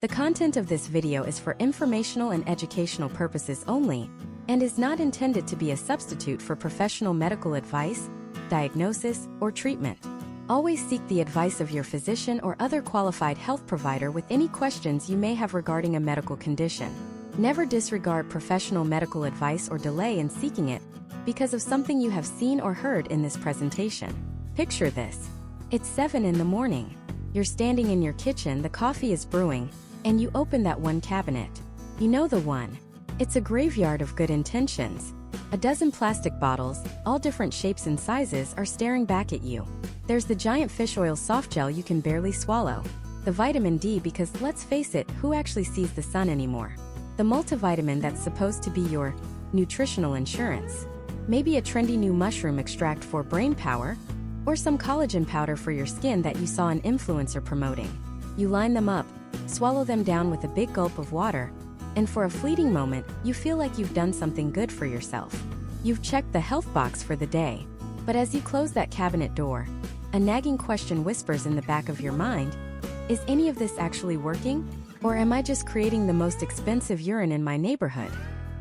The content of this video is for informational and educational purposes only, and is not intended to be a substitute for professional medical advice, diagnosis, or treatment. Always seek the advice of your physician or other qualified health provider with any questions you may have regarding a medical condition. Never disregard professional medical advice or delay in seeking it because of something you have seen or heard in this presentation. Picture this. It's 7 in the morning. You're standing in your kitchen, the coffee is brewing, and you open that one cabinet. You know the one. It's a graveyard of good intentions. A dozen plastic bottles, all different shapes and sizes, are staring back at you. There's the giant fish oil soft gel you can barely swallow. The vitamin D, because let's face it, who actually sees the sun anymore? The multivitamin that's supposed to be your nutritional insurance. Maybe a trendy new mushroom extract for brain power, or some collagen powder for your skin that you saw an influencer promoting. You line them up, swallow them down with a big gulp of water, and for a fleeting moment, you feel like you've done something good for yourself. You've checked the health box for the day. But as you close that cabinet door, a nagging question whispers in the back of your mind, is any of this actually working? Or am I just creating the most expensive urine in my neighborhood?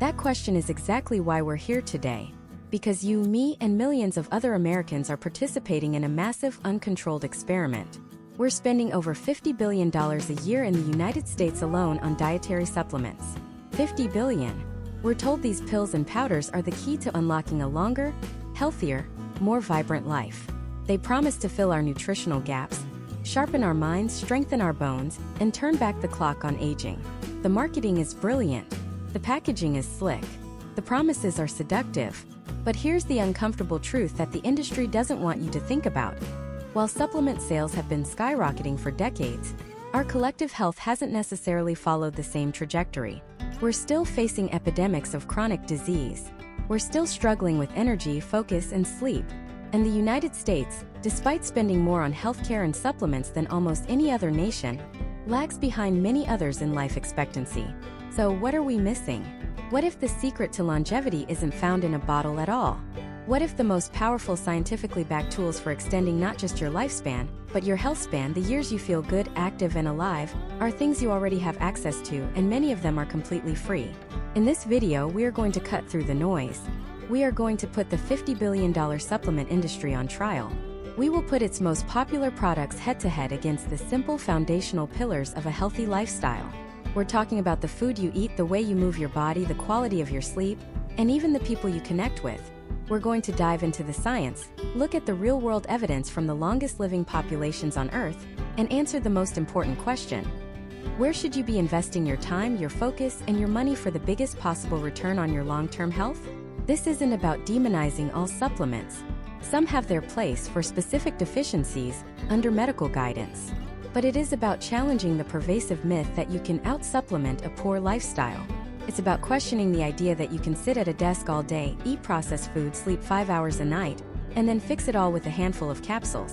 That question is exactly why we're here today. Because you, me, and millions of other Americans are participating in a massive, uncontrolled experiment. We're spending over $50 billion a year in the United States alone on dietary supplements. $50 billion. We're told these pills and powders are the key to unlocking a longer, healthier, more vibrant life. They promise to fill our nutritional gaps, sharpen our minds, strengthen our bones, and turn back the clock on aging. The marketing is brilliant. The packaging is slick. The promises are seductive. But here's the uncomfortable truth that the industry doesn't want you to think about. While supplement sales have been skyrocketing for decades, our collective health hasn't necessarily followed the same trajectory. We're still facing epidemics of chronic disease. We're still struggling with energy, focus, and sleep. And the United States, despite spending more on healthcare and supplements than almost any other nation, lags behind many others in life expectancy. So what are we missing? What if the secret to longevity isn't found in a bottle at all? What if the most powerful scientifically backed tools for extending not just your lifespan, but your health span, the years you feel good, active, and alive, are things you already have access to, and many of them are completely free? In this video, we are going to cut through the noise. We are going to put the $50 billion supplement industry on trial. We will put its most popular products head-to-head against the simple foundational pillars of a healthy lifestyle. We're talking about the food you eat, the way you move your body, the quality of your sleep, and even the people you connect with. We're going to dive into the science, look at the real-world evidence from the longest-living populations on Earth, and answer the most important question. Where should you be investing your time, your focus, and your money for the biggest possible return on your long-term health? This isn't about demonizing all supplements. Some have their place for specific deficiencies under medical guidance. But it is about challenging the pervasive myth that you can out-supplement a poor lifestyle. It's about questioning the idea that you can sit at a desk all day, eat processed food, sleep 5 hours a night, and then fix it all with a handful of capsules.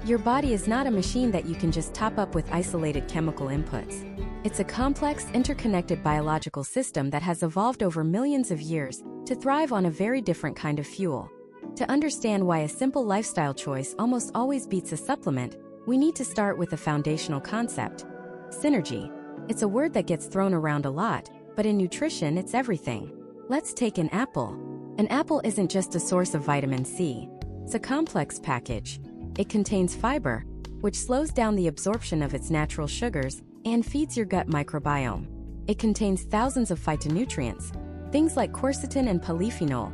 Your body is not a machine that you can just top up with isolated chemical inputs. It's a complex, interconnected biological system that has evolved over millions of years to thrive on a very different kind of fuel. To understand why a simple lifestyle choice almost always beats a supplement, we need to start with a foundational concept: synergy. It's a word that gets thrown around a lot, but in nutrition it's everything. Let's take an apple. An apple isn't just a source of vitamin C. It's a complex package. It contains fiber, which slows down the absorption of its natural sugars and feeds your gut microbiome. It contains thousands of phytonutrients, things like quercetin and polyphenol,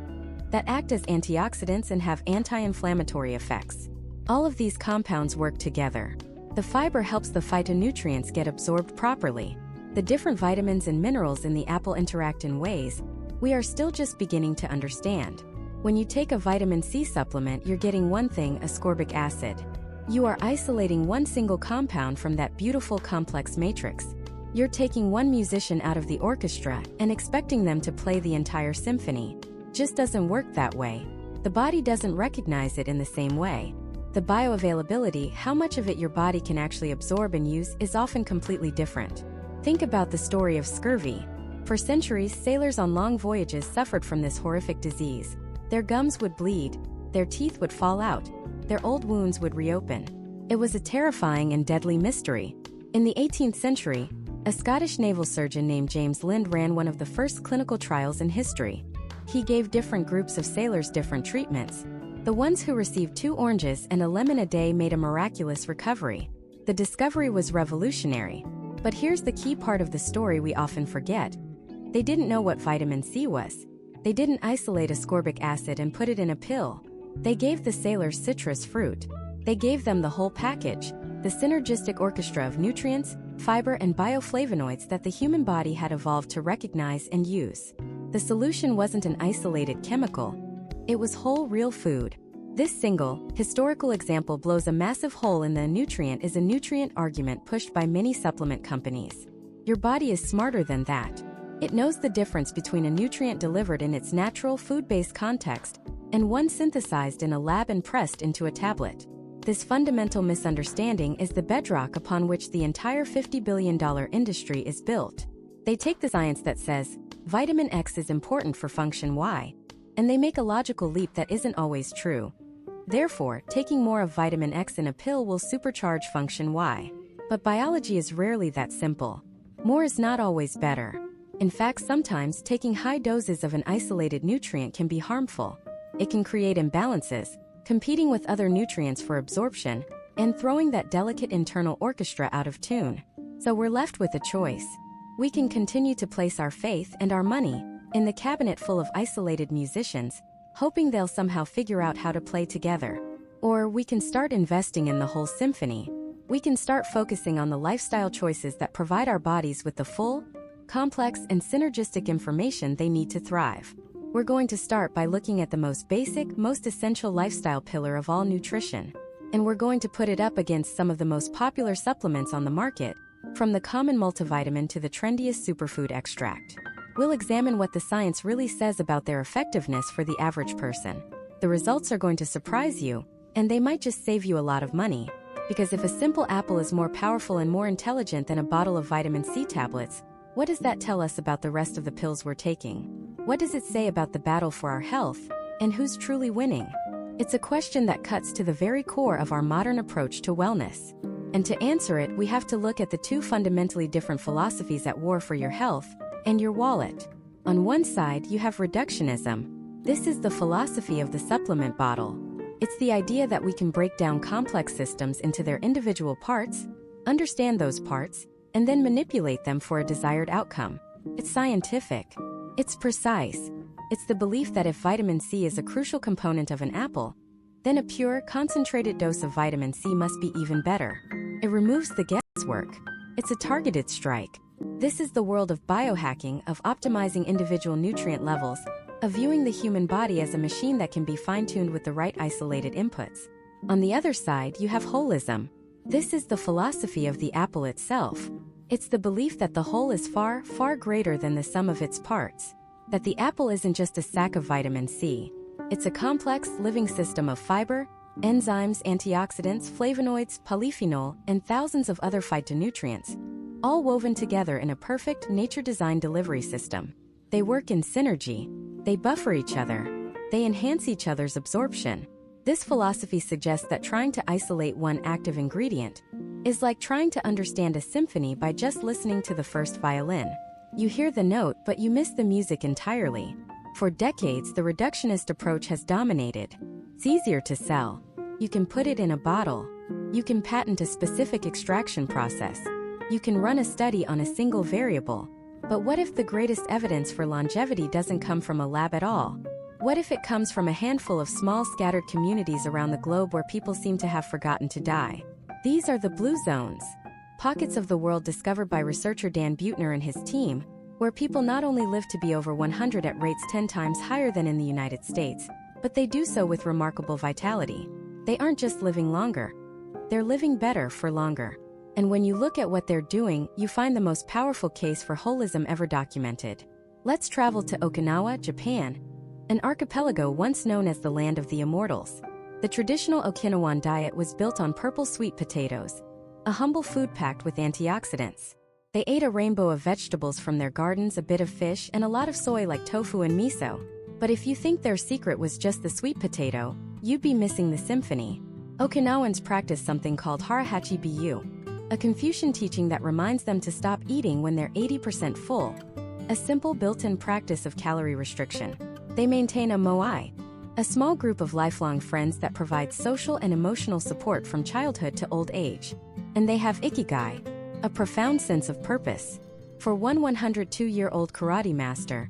that act as antioxidants and have anti-inflammatory effects. All of these compounds work together. The fiber helps the phytonutrients get absorbed properly. The different vitamins and minerals in the apple interact in ways we are still just beginning to understand. When you take a vitamin C supplement, you're getting one thing: ascorbic acid. You are isolating one single compound from that beautiful complex matrix. You're taking one musician out of the orchestra and expecting them to play the entire symphony. Just doesn't work that way. The body doesn't recognize it in the same way. The bioavailability, how much of it your body can actually absorb and use, is often completely different. Think about the story of scurvy. For centuries, sailors on long voyages suffered from this horrific disease. Their gums would bleed, their teeth would fall out, their old wounds would reopen. It was a terrifying and deadly mystery. In the 18th century, A Scottish naval surgeon named James Lind ran one of the first clinical trials in history. He gave different groups of sailors different treatments. The ones who received 2 oranges and a lemon a day made a miraculous recovery. The discovery was revolutionary. But here's the key part of the story we often forget. They didn't know what vitamin C was. They didn't isolate ascorbic acid and put it in a pill. They gave the sailors citrus fruit. They gave them the whole package, the synergistic orchestra of nutrients, fiber and bioflavonoids that the human body had evolved to recognize and use. The solution wasn't an isolated chemical. It was whole, real food. This single, historical example blows a massive hole in the nutrient is a nutrient argument pushed by many supplement companies. Your body is smarter than that. It knows the difference between a nutrient delivered in its natural food-based context and one synthesized in a lab and pressed into a tablet. This fundamental misunderstanding is the bedrock upon which the entire $50 billion industry is built. They take the science that says, vitamin X is important for function Y, and they make a logical leap that isn't always true. Therefore, taking more of vitamin X in a pill will supercharge function Y. But biology is rarely that simple. More is not always better. In fact, sometimes taking high doses of an isolated nutrient can be harmful. It can create imbalances, competing with other nutrients for absorption, and throwing that delicate internal orchestra out of tune. So we're left with a choice. We can continue to place our faith and our money in the cabinet full of isolated musicians, hoping they'll somehow figure out how to play together. Or we can start investing in the whole symphony. We can start focusing on the lifestyle choices that provide our bodies with the full, complex, and synergistic information they need to thrive. We're going to start by looking at the most basic, most essential lifestyle pillar of all nutrition. And we're going to put it up against some of the most popular supplements on the market, from the common multivitamin to the trendiest superfood extract. We'll examine what the science really says about their effectiveness for the average person. The results are going to surprise you, and they might just save you a lot of money. Because if a simple apple is more powerful and more intelligent than a bottle of vitamin C tablets, what does that tell us about the rest of the pills we're taking? What does it say about the battle for our health, and who's truly winning? It's a question that cuts to the very core of our modern approach to wellness. And to answer it, we have to look at the 2 fundamentally different philosophies at war for your health and your wallet. On one side, you have reductionism. This is the philosophy of the supplement bottle. It's the idea that we can break down complex systems into their individual parts, understand those parts, and then manipulate them for a desired outcome. It's scientific. It's precise. It's the belief that if vitamin C is a crucial component of an apple, then a pure, concentrated dose of vitamin C must be even better. It removes the guesswork. It's a targeted strike. This is the world of biohacking, of optimizing individual nutrient levels, of viewing the human body as a machine that can be fine-tuned with the right isolated inputs. On the other side, you have holism. This is the philosophy of the apple itself. It's the belief that the whole is far, far greater than the sum of its parts. That the apple isn't just a sack of vitamin C. It's a complex, living system of fiber, enzymes, antioxidants, flavonoids, polyphenol, and thousands of other phytonutrients, all woven together in a perfect, nature-designed delivery system. They work in synergy. They buffer each other. They enhance each other's absorption. This philosophy suggests that trying to isolate one active ingredient is like trying to understand a symphony by just listening to the first violin. You hear the note, but you miss the music entirely. For decades, the reductionist approach has dominated. It's easier to sell. You can put it in a bottle. You can patent a specific extraction process. You can run a study on a single variable. But what if the greatest evidence for longevity doesn't come from a lab at all? What if it comes from a handful of small scattered communities around the globe where people seem to have forgotten to die? These are the blue zones. Pockets of the world discovered by researcher Dan Buettner and his team, where people not only live to be over 100 at rates 10 times higher than in the United States, but they do so with remarkable vitality. They aren't just living longer. They're living better for longer. And when you look at what they're doing, you find the most powerful case for holism ever documented. Let's travel to Okinawa, Japan, an archipelago once known as the land of the immortals. The traditional Okinawan diet was built on purple sweet potatoes, a humble food packed with antioxidants. They ate a rainbow of vegetables from their gardens, a bit of fish, and a lot of soy like tofu and miso. But if you think their secret was just the sweet potato, you'd be missing the symphony. Okinawans practice something called harahachi biyu. A Confucian teaching that reminds them to stop eating when they're 80% full. A simple built-in practice of calorie restriction. They maintain a moai, a small group of lifelong friends that provide social and emotional support from childhood to old age. And they have ikigai, a profound sense of purpose. For one 102-year-old karate master,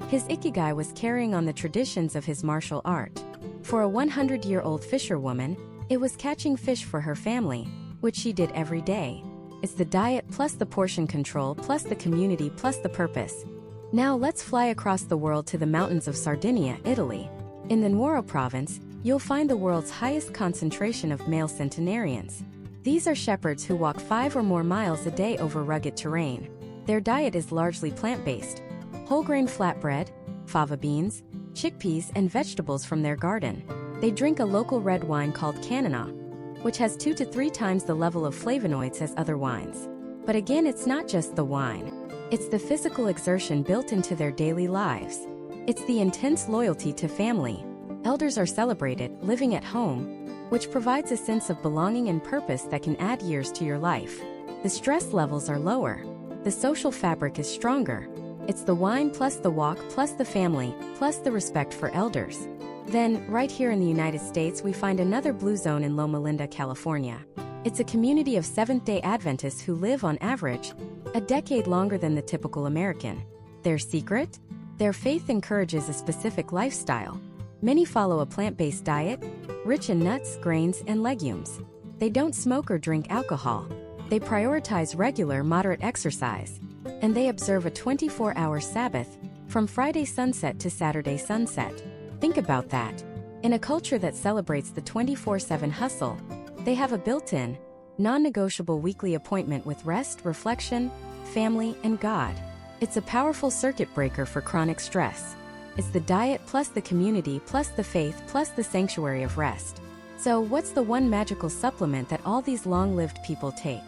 his ikigai was carrying on the traditions of his martial art. For a 100-year-old fisherwoman, it was catching fish for her family, which she did every day. It's the diet plus the portion control plus the community plus the purpose. Now let's fly across the world to the mountains of Sardinia, Italy. In the Nuoro province, you'll find the world's highest concentration of male centenarians. These are shepherds who walk 5 or more miles a day over rugged terrain. Their diet is largely plant-based. Whole-grain flatbread, fava beans, chickpeas and vegetables from their garden. They drink a local red wine called Canina, which has 2 to 3 times the level of flavonoids as other wines. But again, it's not just the wine. It's the physical exertion built into their daily lives. It's the intense loyalty to family. Elders are celebrated, living at home, which provides a sense of belonging and purpose that can add years to your life. The stress levels are lower. The social fabric is stronger. It's the wine plus the walk plus the family plus the respect for elders. Then, right here in the United States, we find another blue zone in Loma Linda, California. It's a community of Seventh-day Adventists who live, on average, a decade longer than the typical American. Their secret? Their faith encourages a specific lifestyle. Many follow a plant-based diet, rich in nuts, grains, and legumes. They don't smoke or drink alcohol. They prioritize regular, moderate exercise. And they observe a 24-hour Sabbath, from Friday sunset to Saturday sunset. Think about that. In a culture that celebrates the 24/7 hustle, they have a built-in, non-negotiable weekly appointment with rest, reflection, family, and God. It's a powerful circuit breaker for chronic stress. It's the diet plus the community plus the faith plus the sanctuary of rest. So what's the one magical supplement that all these long-lived people take?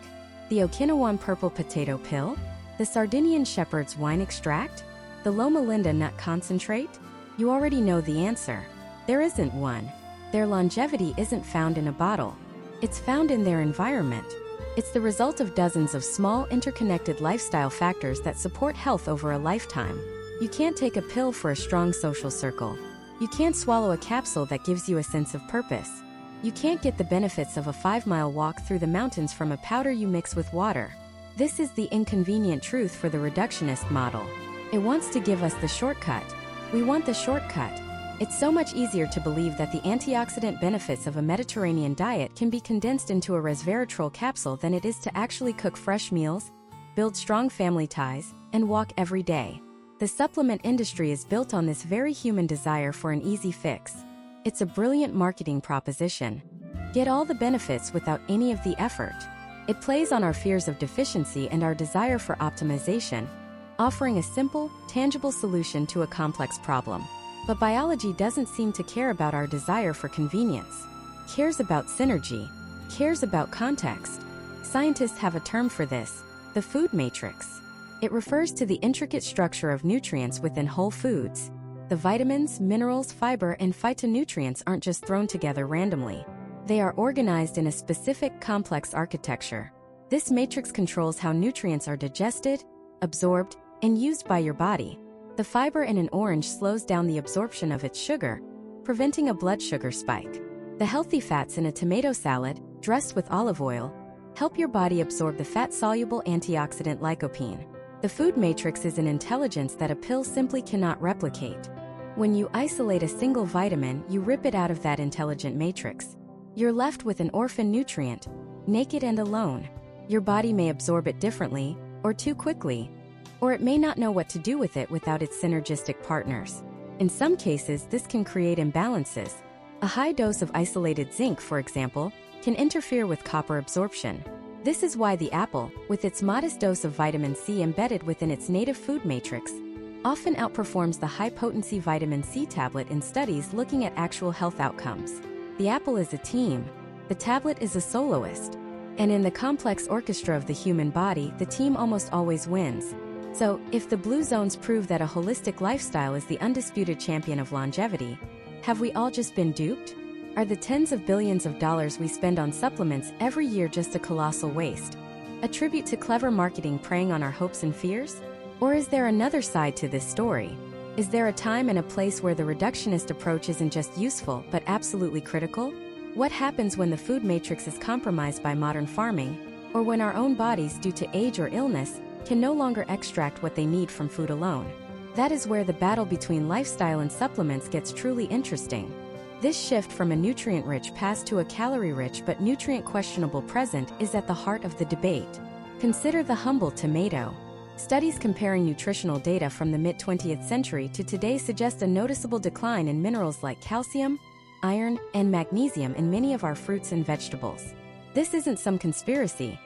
The Okinawan purple potato pill? The Sardinian shepherd's wine extract? The Loma Linda nut concentrate? You already know the answer. There isn't one. Their longevity isn't found in a bottle. It's found in their environment. It's the result of dozens of small, interconnected lifestyle factors that support health over a lifetime. You can't take a pill for a strong social circle. You can't swallow a capsule that gives you a sense of purpose. You can't get the benefits of a 5-mile walk through the mountains from a powder you mix with water. This is the inconvenient truth for the reductionist model. It wants to give us the shortcut. We want the shortcut. It's so much easier to believe that the antioxidant benefits of a Mediterranean diet can be condensed into a resveratrol capsule than it is to actually cook fresh meals, build strong family ties, and walk every day. The supplement industry is built on this very human desire for an easy fix. It's a brilliant marketing proposition. Get all the benefits without any of the effort. It plays on our fears of deficiency and our desire for optimization, offering a simple, tangible solution to a complex problem. But biology doesn't seem to care about our desire for convenience. Cares about synergy. Cares about context. Scientists have a term for this, the food matrix. It refers to the intricate structure of nutrients within whole foods. The vitamins, minerals, fiber, and phytonutrients aren't just thrown together randomly. They are organized in a specific, complex architecture. This matrix controls how nutrients are digested, absorbed, and used by your body. The fiber in an orange slows down the absorption of its sugar, preventing a blood sugar spike. The healthy fats in a tomato salad, dressed with olive oil, help your body absorb the fat-soluble antioxidant lycopene. The food matrix is an intelligence that a pill simply cannot replicate. When you isolate a single vitamin, you rip it out of that intelligent matrix. You're left with an orphan nutrient, naked and alone. Your body may absorb it differently, or too quickly, or it may not know what to do with it without its synergistic partners. In some cases, this can create imbalances. A high dose of isolated zinc, for example, can interfere with copper absorption. This is why the apple, with its modest dose of vitamin C embedded within its native food matrix, often outperforms the high-potency vitamin C tablet in studies looking at actual health outcomes. The apple is a team. The tablet is a soloist. And in the complex orchestra of the human body, the team almost always wins. So, if the blue zones prove that a holistic lifestyle is the undisputed champion of longevity, have we all just been duped? Are the tens of billions of dollars we spend on supplements every year just a colossal waste? A tribute to clever marketing preying on our hopes and fears? Or is there another side to this story? Is there a time and a place where the reductionist approach isn't just useful but absolutely critical? What happens when the food matrix is compromised by modern farming, or when our own bodies, due to age or illness, can no longer extract what they need from food alone? That is where the battle between lifestyle and supplements gets truly interesting. This shift from a nutrient-rich past to a calorie-rich but nutrient-questionable present is at the heart of the debate. Consider the humble tomato. Studies comparing nutritional data from the mid-20th century to today suggest a noticeable decline in minerals like calcium, iron, and magnesium in many of our fruits and vegetables. This isn't some conspiracy.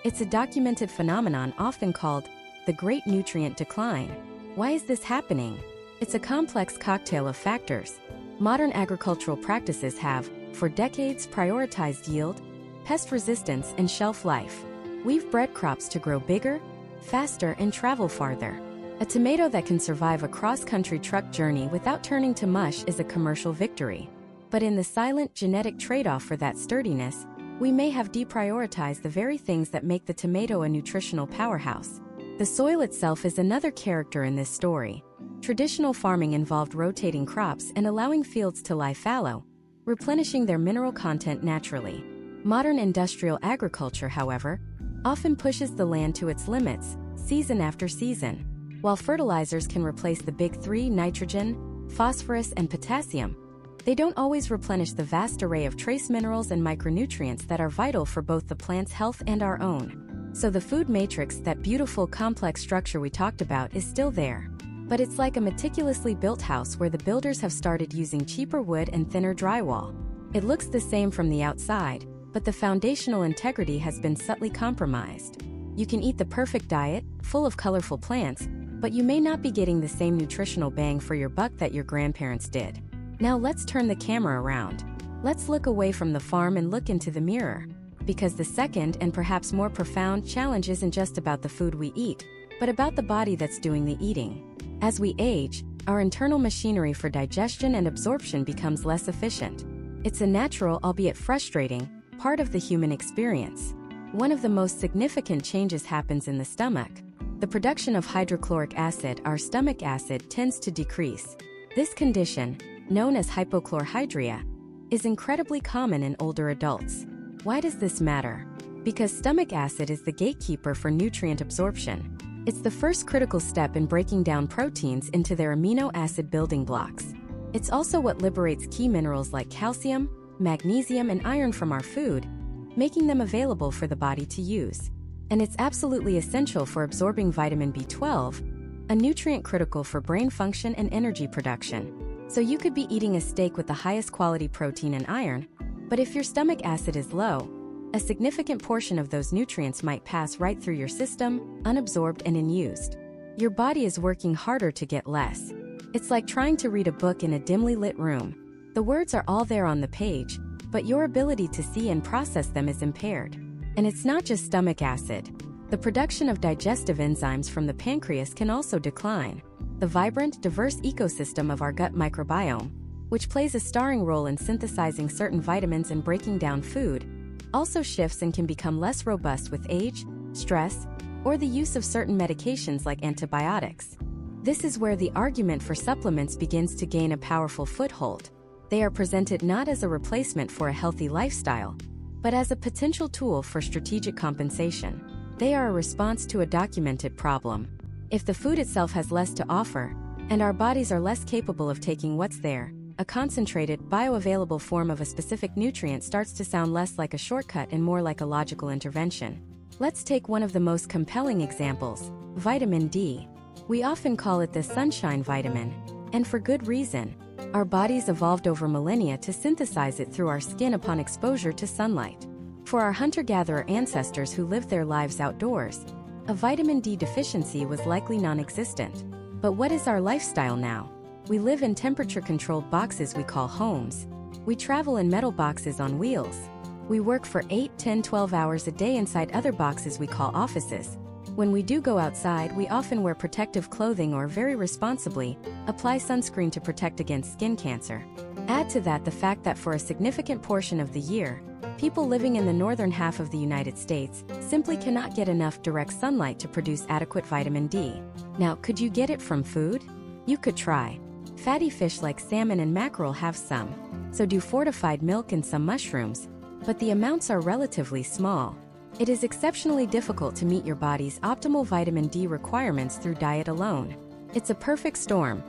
It's a documented phenomenon often called the Great Nutrient Decline. Why is this happening? It's a complex cocktail of factors. Modern agricultural practices have, for decades, prioritized yield, pest resistance, and shelf life. We've bred crops to grow bigger, faster, and travel farther. A tomato that can survive a cross-country truck journey without turning to mush is a commercial victory. But in the silent genetic trade-off for that sturdiness, we may have deprioritized the very things that make the tomato a nutritional powerhouse. The soil itself is another character in this story. Traditional farming involved rotating crops and allowing fields to lie fallow, replenishing their mineral content naturally. Modern industrial agriculture, however, often pushes the land to its limits, season after season. While fertilizers can replace the big three, nitrogen, phosphorus, and potassium, they don't always replenish the vast array of trace minerals and micronutrients that are vital for both the plant's health and our own. So the food matrix, that beautiful complex structure we talked about, is still there. But it's like a meticulously built house where the builders have started using cheaper wood and thinner drywall. It looks the same from the outside, but the foundational integrity has been subtly compromised. You can eat the perfect diet, full of colorful plants, but you may not be getting the same nutritional bang for your buck that your grandparents did. Now let's turn the camera around. Let's look away from the farm and look into the mirror. Because the second and perhaps more profound challenge isn't just about the food we eat, but about the body that's doing the eating. As we age, our internal machinery for digestion and absorption becomes less efficient. It's a natural, albeit frustrating, part of the human experience. One of the most significant changes happens in the stomach. The production of hydrochloric acid, our stomach acid, tends to decrease. This condition, known as hypochlorhydria, is incredibly common in older adults. Why does this matter? Because stomach acid is the gatekeeper for nutrient absorption. It's the first critical step in breaking down proteins into their amino acid building blocks. It's also what liberates key minerals like calcium, magnesium, and iron from our food, making them available for the body to use. And it's absolutely essential for absorbing vitamin B12, a nutrient critical for brain function and energy production. So you could be eating a steak with the highest quality protein and iron, but if your stomach acid is low, a significant portion of those nutrients might pass right through your system, unabsorbed and unused. Your body is working harder to get less. It's like trying to read a book in a dimly lit room. The words are all there on the page, but your ability to see and process them is impaired. And it's not just stomach acid. The production of digestive enzymes from the pancreas can also decline. The vibrant, diverse ecosystem of our gut microbiome, which plays a starring role in synthesizing certain vitamins and breaking down food, also shifts and can become less robust with age, stress, or the use of certain medications like antibiotics. This is where the argument for supplements begins to gain a powerful foothold. They are presented not as a replacement for a healthy lifestyle, but as a potential tool for strategic compensation. They are a response to a documented problem. If the food itself has less to offer, and our bodies are less capable of taking what's there, a concentrated, bioavailable form of a specific nutrient starts to sound less like a shortcut and more like a logical intervention. Let's take one of the most compelling examples, vitamin D. We often call it the sunshine vitamin, and for good reason. Our bodies evolved over millennia to synthesize it through our skin upon exposure to sunlight. For our hunter-gatherer ancestors who lived their lives outdoors, a vitamin D deficiency was likely non-existent. But what is our lifestyle now? We live in temperature-controlled boxes we call homes. We travel in metal boxes on wheels. We work for 8, 10, 12 hours a day inside other boxes we call offices. When we do go outside, we often wear protective clothing or, very responsibly, apply sunscreen to protect against skin cancer. Add to that the fact that for a significant portion of the year, People living in the northern half of the United States simply cannot get enough direct sunlight to produce adequate vitamin D. Now, could you get it from food? You could try. Fatty fish like salmon and mackerel have some. So do fortified milk and some mushrooms. But the amounts are relatively small. It is exceptionally difficult to meet your body's optimal vitamin D requirements through diet alone. It's a perfect storm.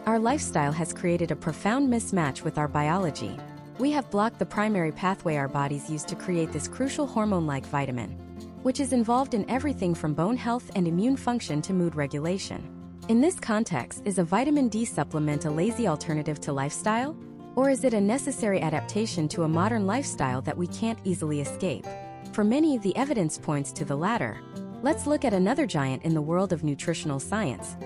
Our lifestyle has created a profound mismatch with our biology. We have blocked the primary pathway our bodies use to create this crucial hormone-like vitamin, which is involved in everything from bone health and immune function to mood regulation. In this context, is a vitamin D supplement a lazy alternative to lifestyle? Or is it a necessary adaptation to a modern lifestyle that we can't easily escape? For many, the evidence points to the latter. Let's look at another giant in the world of nutritional science: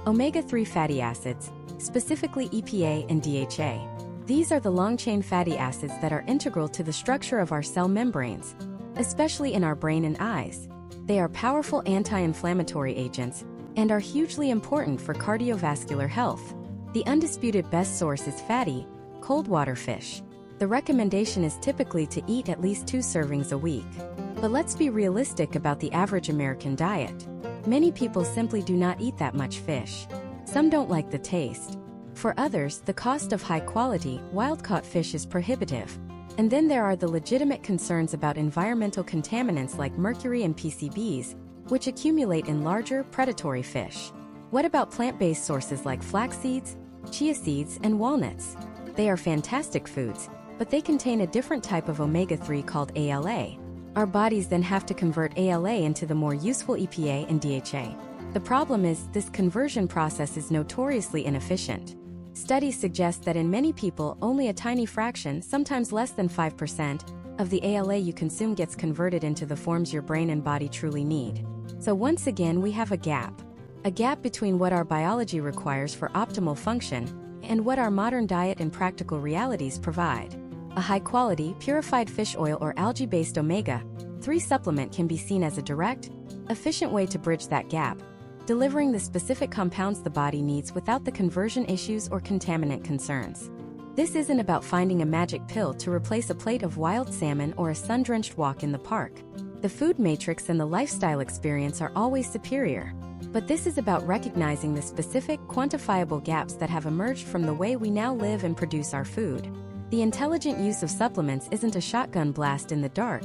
omega-3 fatty acids, specifically EPA and DHA. These are the long-chain fatty acids that are integral to the structure of our cell membranes, especially in our brain and eyes. They are powerful anti-inflammatory agents and are hugely important for cardiovascular health. The undisputed best source is fatty, cold water fish. The recommendation is typically to eat at least 2 servings a week. But let's be realistic about the average American diet. Many people simply do not eat that much fish. Some don't like the taste. For others, the cost of high-quality, wild-caught fish is prohibitive. And then there are the legitimate concerns about environmental contaminants like mercury and PCBs, which accumulate in larger, predatory fish. What about plant-based sources like flax seeds, chia seeds, and walnuts? They are fantastic foods, but they contain a different type of omega-3 called ALA. Our bodies then have to convert ALA into the more useful EPA and DHA. The problem is, this conversion process is notoriously inefficient. Studies suggest that in many people, only a tiny fraction, sometimes less than 5%, of the ALA you consume gets converted into the forms your brain and body truly need. So once again, we have a gap. A gap between what our biology requires for optimal function and what our modern diet and practical realities provide. A high-quality, purified fish oil or algae-based omega-3 supplement can be seen as a direct, efficient way to bridge that gap, delivering the specific compounds the body needs without the conversion issues or contaminant concerns. This isn't about finding a magic pill to replace a plate of wild salmon or a sun-drenched walk in the park. The food matrix and the lifestyle experience are always superior. But this is about recognizing the specific, quantifiable gaps that have emerged from the way we now live and produce our food. The intelligent use of supplements isn't a shotgun blast in the dark,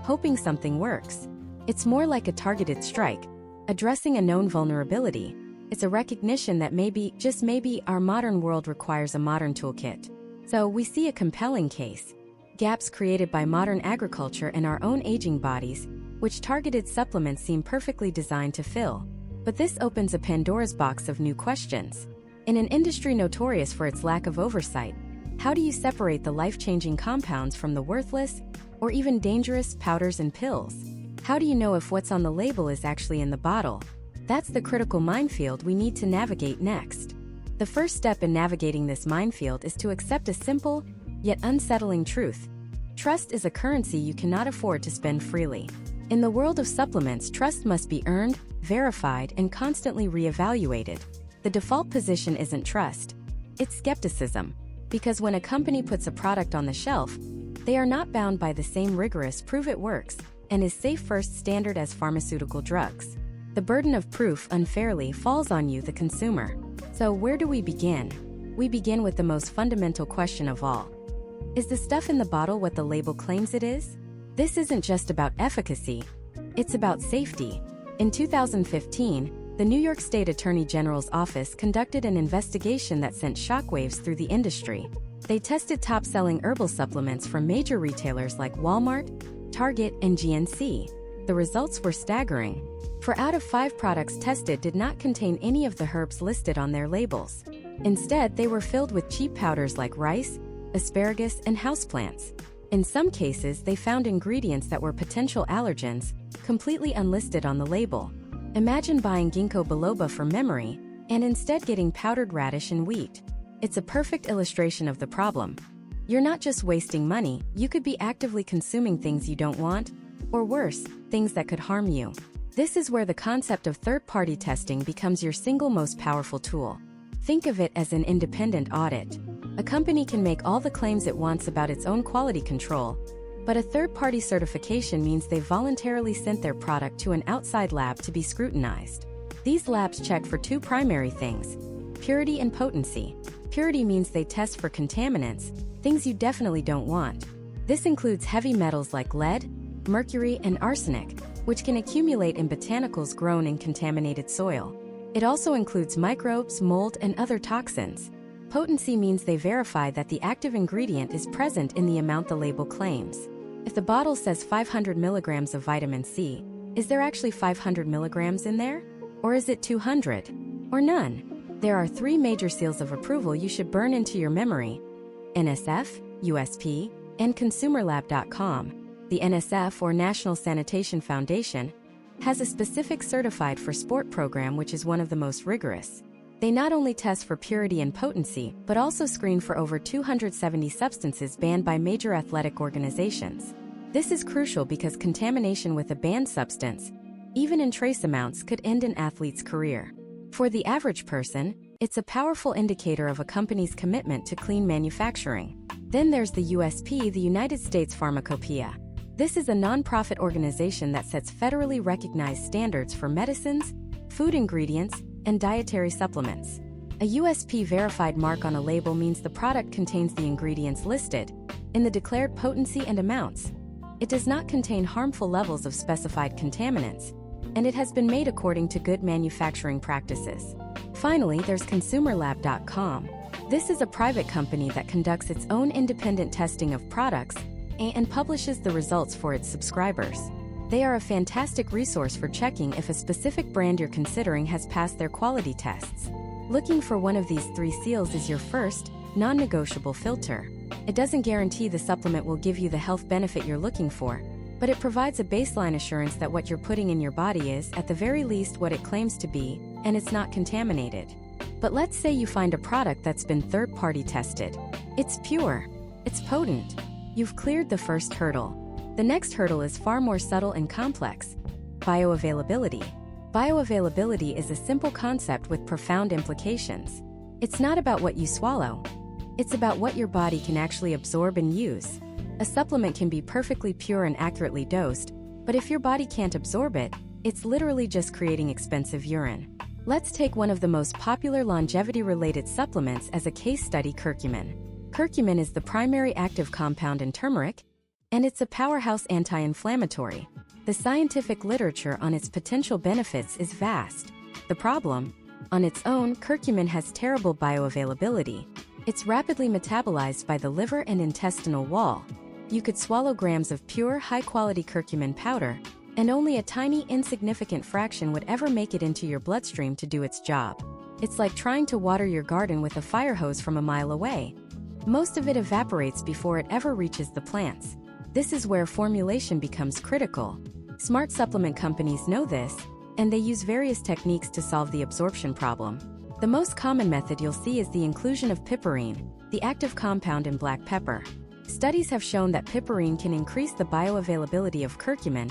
hoping something works. It's more like a targeted strike, addressing a known vulnerability. It's a recognition that maybe, just maybe, our modern world requires a modern toolkit. So we see a compelling case: gaps created by modern agriculture and our own aging bodies, which targeted supplements seem perfectly designed to fill. But this opens a Pandora's box of new questions. In an industry notorious for its lack of oversight, how do you separate the life-changing compounds from the worthless, or even dangerous, powders and pills? How do you know if what's on the label is actually in the bottle? That's the critical minefield we need to navigate next. The first step in navigating this minefield is to accept a simple, yet unsettling truth. Trust is a currency you cannot afford to spend freely. In the world of supplements, trust must be earned, verified, and constantly reevaluated. The default position isn't trust, it's skepticism. Because when a company puts a product on the shelf, they are not bound by the same rigorous prove it works and is safe first standard as pharmaceutical drugs. The burden of proof unfairly falls on you, the consumer. So where do we begin? We begin with the most fundamental question of all. Is the stuff in the bottle what the label claims it is? This isn't just about efficacy, it's about safety. In 2015, the New York State Attorney General's office conducted an investigation that sent shockwaves through the industry. They tested top-selling herbal supplements from major retailers like Walmart, Target, and GNC. The results were staggering. 4 out of 5 products tested did not contain any of the herbs listed on their labels. Instead, they were filled with cheap powders like rice, asparagus, and houseplants. In some cases, they found ingredients that were potential allergens, completely unlisted on the label. Imagine buying ginkgo biloba for memory, and instead getting powdered radish and wheat. It's a perfect illustration of the problem. You're not just wasting money, you could be actively consuming things you don't want, or worse, things that could harm you. This is where the concept of third-party testing becomes your single most powerful tool. Think of it as an independent audit. A company can make all the claims it wants about its own quality control, But a third-party certification means they voluntarily sent their product to an outside lab to be scrutinized. These labs check for two primary things: purity and potency. Purity means they test for contaminants, things you definitely don't want. This includes heavy metals like lead, mercury, and arsenic, which can accumulate in botanicals grown in contaminated soil. It also includes microbes, mold, and other toxins. Potency means they verify that the active ingredient is present in the amount the label claims. If the bottle says 500 milligrams of vitamin C, is there actually 500 milligrams in there? Or is it 200? Or none? There are three major seals of approval you should burn into your memory: NSF, USP, and ConsumerLab.com. The NSF, or National Sanitation Foundation, has a specific Certified for Sport program, which is one of the most rigorous. They not only test for purity and potency, but also screen for over 270 substances banned by major athletic organizations. This is crucial because contamination with a banned substance, even in trace amounts, could end an athlete's career. For the average person, it's a powerful indicator of a company's commitment to clean manufacturing. Then there's the USP, the United States Pharmacopoeia. This is a nonprofit organization that sets federally recognized standards for medicines, food ingredients, and dietary supplements. A USP-verified mark on a label means the product contains the ingredients listed in the declared potency and amounts. It does not contain harmful levels of specified contaminants, and it has been made according to good manufacturing practices. Finally, there's ConsumerLab.com. This is a private company that conducts its own independent testing of products and publishes the results for its subscribers. They are a fantastic resource for checking if a specific brand you're considering has passed their quality tests. Looking for one of these three seals is your first, non-negotiable filter. It doesn't guarantee the supplement will give you the health benefit you're looking for, but it provides a baseline assurance that what you're putting in your body is, at the very least, what it claims to be, and it's not contaminated. But let's say you find a product that's been third-party tested. It's pure. It's potent. You've cleared the first hurdle. The next hurdle is far more subtle and complex: bioavailability. Bioavailability is a simple concept with profound implications. It's not about what you swallow. It's about what your body can actually absorb and use. A supplement can be perfectly pure and accurately dosed, but if your body can't absorb it, it's literally just creating expensive urine. Let's take one of the most popular longevity-related supplements as a case study: curcumin. Curcumin is the primary active compound in turmeric, and it's a powerhouse anti-inflammatory. The scientific literature on its potential benefits is vast. The problem? On its own, curcumin has terrible bioavailability. It's rapidly metabolized by the liver and intestinal wall. You could swallow grams of pure, high-quality curcumin powder, and only a tiny, insignificant fraction would ever make it into your bloodstream to do its job. It's like trying to water your garden with a fire hose from a mile away. Most of it evaporates before it ever reaches the plants. This is where formulation becomes critical. Smart supplement companies know this, and they use various techniques to solve the absorption problem. The most common method you'll see is the inclusion of piperine, the active compound in black pepper. Studies have shown that piperine can increase the bioavailability of curcumin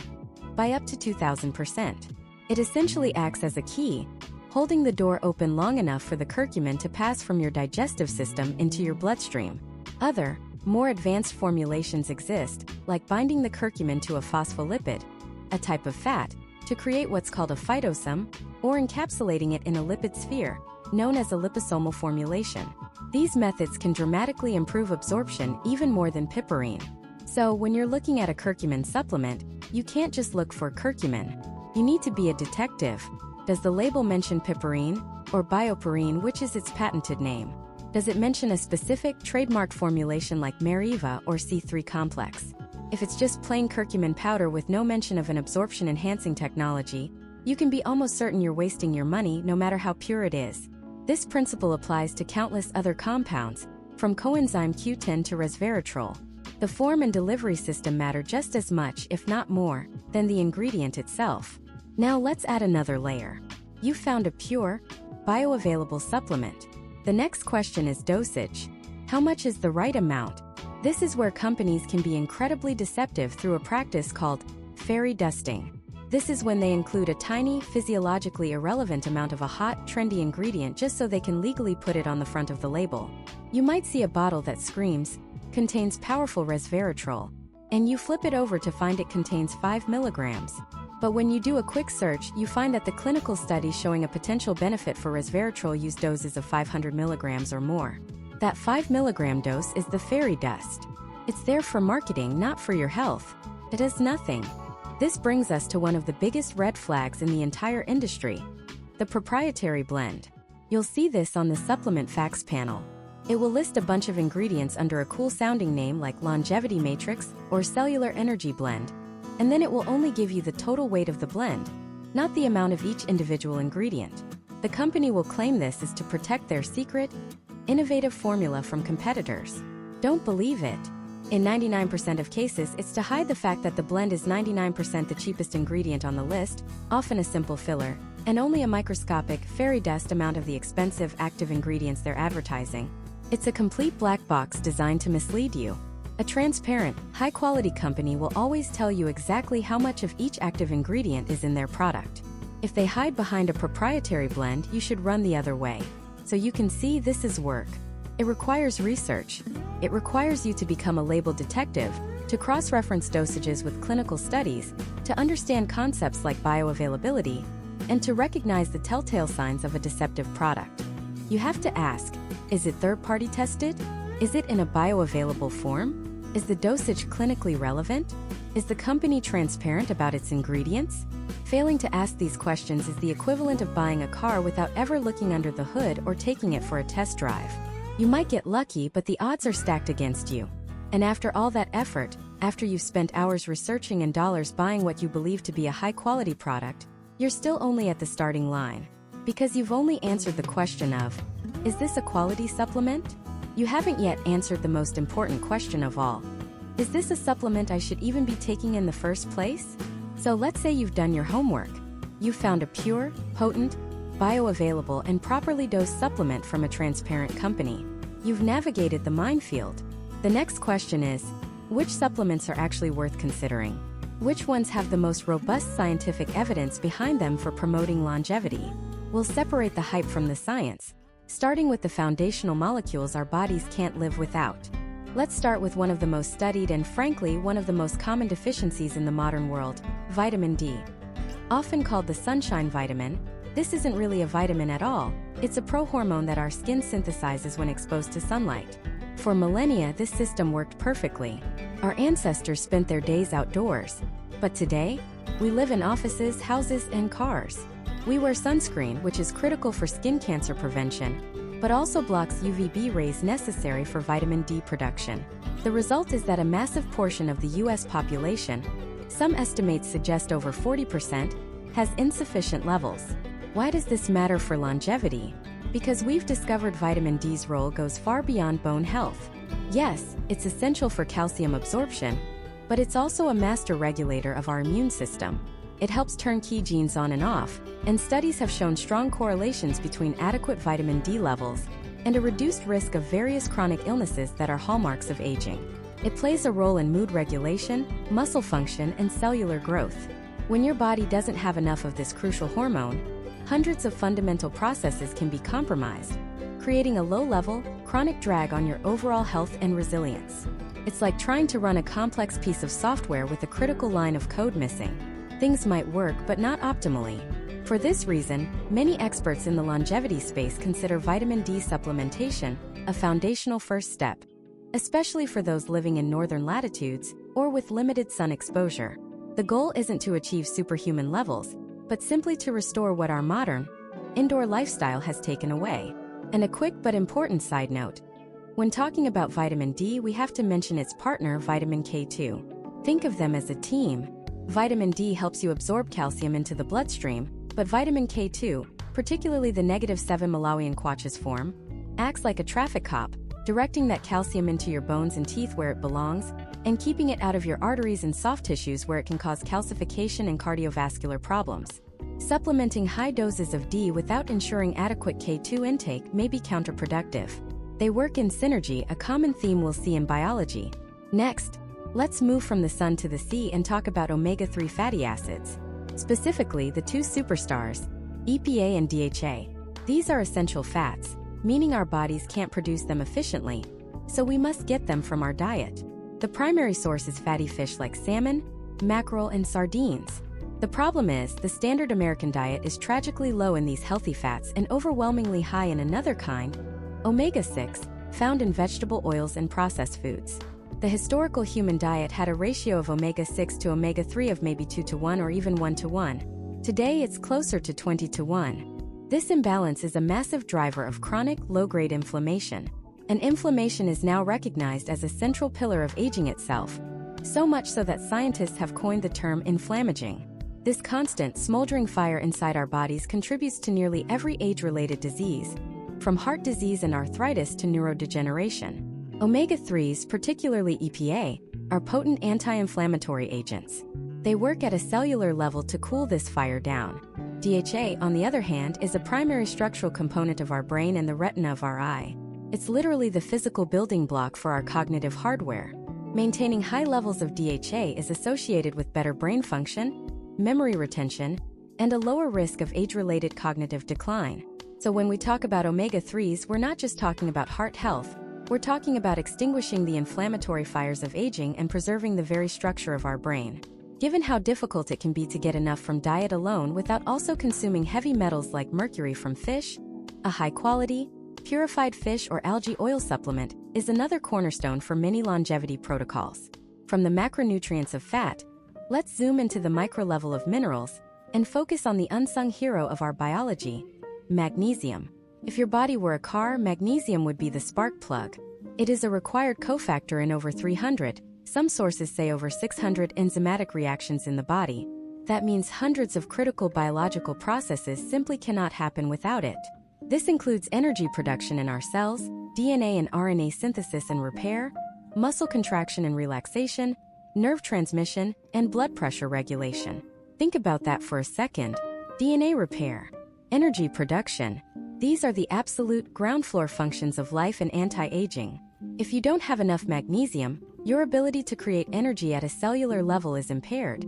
by up to 2,000%. It essentially acts as a key, holding the door open long enough for the curcumin to pass from your digestive system into your bloodstream. Other, more advanced formulations exist, like binding the curcumin to a phospholipid, a type of fat, to create what's called a phytosome, or encapsulating it in a lipid sphere, known as a liposomal formulation. These methods can dramatically improve absorption even more than piperine. So, when you're looking at a curcumin supplement, you can't just look for curcumin. You need to be a detective. Does the label mention piperine, or bioperine, which is its patented name? Does it mention a specific, trademarked formulation like Meriva or C3 complex? If it's just plain curcumin powder with no mention of an absorption-enhancing technology, you can be almost certain you're wasting your money no matter how pure it is. This principle applies to countless other compounds, from coenzyme Q10 to resveratrol. The form and delivery system matter just as much, if not more, than the ingredient itself. Now let's add another layer. You've found a pure, bioavailable supplement. The next question is dosage. How much is the right amount? This is where companies can be incredibly deceptive through a practice called fairy dusting. This is when they include a tiny, physiologically irrelevant amount of a hot, trendy ingredient just so they can legally put it on the front of the label. You might see a bottle that screams, contains powerful resveratrol, and you flip it over to find it contains 5 milligrams. But when you do a quick search, you find that the clinical studies showing a potential benefit for resveratrol use doses of 500 milligrams or more. That 5 milligram dose is the fairy dust. It's there for marketing, not for your health. It does nothing. This brings us to one of the biggest red flags in the entire industry: the proprietary blend. You'll see this on the supplement facts panel. It will list a bunch of ingredients under a cool-sounding name like Longevity Matrix or Cellular Energy Blend, and then it will only give you the total weight of the blend, not the amount of each individual ingredient. The company will claim this is to protect their secret, innovative formula from competitors. Don't believe it. In 99% of cases, it's to hide the fact that the blend is 99% the cheapest ingredient on the list, often a simple filler, and only a microscopic, fairy dust amount of the expensive active ingredients they're advertising. It's a complete black box designed to mislead you. A transparent, high-quality company will always tell you exactly how much of each active ingredient is in their product. If they hide behind a proprietary blend, you should run the other way. So you can see this is work. It requires research. It requires you to become a label detective, to cross-reference dosages with clinical studies, to understand concepts like bioavailability, and to recognize the telltale signs of a deceptive product. You have to ask, is it third-party tested? Is it in a bioavailable form? Is the dosage clinically relevant? Is the company transparent about its ingredients? Failing to ask these questions is the equivalent of buying a car without ever looking under the hood or taking it for a test drive. You might get lucky, but the odds are stacked against you. And after all that effort, after you've spent hours researching and dollars buying what you believe to be a high-quality product, you're still only at the starting line. Because you've only answered the question of, is this a quality supplement? You haven't yet answered the most important question of all. Is this a supplement I should even be taking in the first place? So let's say you've done your homework. You've found a pure, potent, bioavailable and properly dosed supplement from a transparent company. You've navigated the minefield. The next question is, which supplements are actually worth considering? Which ones have the most robust scientific evidence behind them for promoting longevity? We'll separate the hype from the science, starting with the foundational molecules our bodies can't live without. Let's start with one of the most studied and frankly one of the most common deficiencies in the modern world, vitamin D. Often called the sunshine vitamin, this isn't really a vitamin at all. It's a prohormone that our skin synthesizes when exposed to sunlight. For millennia, this system worked perfectly. Our ancestors spent their days outdoors. But today, we live in offices, houses, and cars. We wear sunscreen, which is critical for skin cancer prevention, but also blocks UVB rays necessary for vitamin D production. The result is that a massive portion of the US population, some estimates suggest over 40%, has insufficient levels. Why does this matter for longevity? Because we've discovered vitamin D's role goes far beyond bone health. Yes, it's essential for calcium absorption, but it's also a master regulator of our immune system. It helps turn key genes on and off, and studies have shown strong correlations between adequate vitamin D levels and a reduced risk of various chronic illnesses that are hallmarks of aging. It plays a role in mood regulation, muscle function, and cellular growth. When your body doesn't have enough of this crucial hormone, hundreds of fundamental processes can be compromised, creating a low-level, chronic drag on your overall health and resilience. It's like trying to run a complex piece of software with a critical line of code missing. Things might work, but not optimally. For this reason, many experts in the longevity space consider vitamin D supplementation a foundational first step, especially for those living in northern latitudes or with limited sun exposure. The goal isn't to achieve superhuman levels, but simply to restore what our modern, indoor lifestyle has taken away. And a quick but important side note. When talking about vitamin D, we have to mention its partner, vitamin K2. Think of them as a team. Vitamin D helps you absorb calcium into the bloodstream, but vitamin K2, particularly the -7 Malawian Quatches form, acts like a traffic cop, directing that calcium into your bones and teeth where it belongs, and keeping it out of your arteries and soft tissues where it can cause calcification and cardiovascular problems. Supplementing high doses of D without ensuring adequate K2 intake may be counterproductive. They work in synergy, a common theme we'll see in biology. Next, let's move from the sun to the sea and talk about omega-3 fatty acids. Specifically, the two superstars, EPA and DHA. These are essential fats, meaning our bodies can't produce them efficiently, so we must get them from our diet. The primary source is fatty fish like salmon, mackerel, and sardines. The problem is, the standard American diet is tragically low in these healthy fats and overwhelmingly high in another kind, omega-6, found in vegetable oils and processed foods. The historical human diet had a ratio of omega-6 to omega-3 of maybe 2 to 1 or even 1 to 1. Today it's closer to 20 to 1. This imbalance is a massive driver of chronic, low-grade inflammation. And inflammation is now recognized as a central pillar of aging itself, so much so that scientists have coined the term inflammaging. This constant, smoldering fire inside our bodies contributes to nearly every age-related disease, from heart disease and arthritis to neurodegeneration. Omega-3s, particularly EPA, are potent anti-inflammatory agents. They work at a cellular level to cool this fire down. DHA, on the other hand, is a primary structural component of our brain and the retina of our eye. It's literally the physical building block for our cognitive hardware. Maintaining high levels of DHA is associated with better brain function, memory retention, and a lower risk of age-related cognitive decline. So when we talk about omega-3s, we're not just talking about heart health, we're talking about extinguishing the inflammatory fires of aging and preserving the very structure of our brain. Given how difficult it can be to get enough from diet alone without also consuming heavy metals like mercury from fish, a high-quality, purified fish or algae oil supplement is another cornerstone for many longevity protocols. From the macronutrients of fat, let's zoom into the micro level of minerals and focus on the unsung hero of our biology, magnesium. If your body were a car, magnesium would be the spark plug. It is a required cofactor in over 300, some sources say over 600 enzymatic reactions in the body. That means hundreds of critical biological processes simply cannot happen without it. This includes energy production in our cells, DNA and RNA synthesis and repair, muscle contraction and relaxation, nerve transmission, and blood pressure regulation. Think about that for a second. DNA repair, energy production. These are the absolute ground floor functions of life and anti-aging. If you don't have enough magnesium, your ability to create energy at a cellular level is impaired,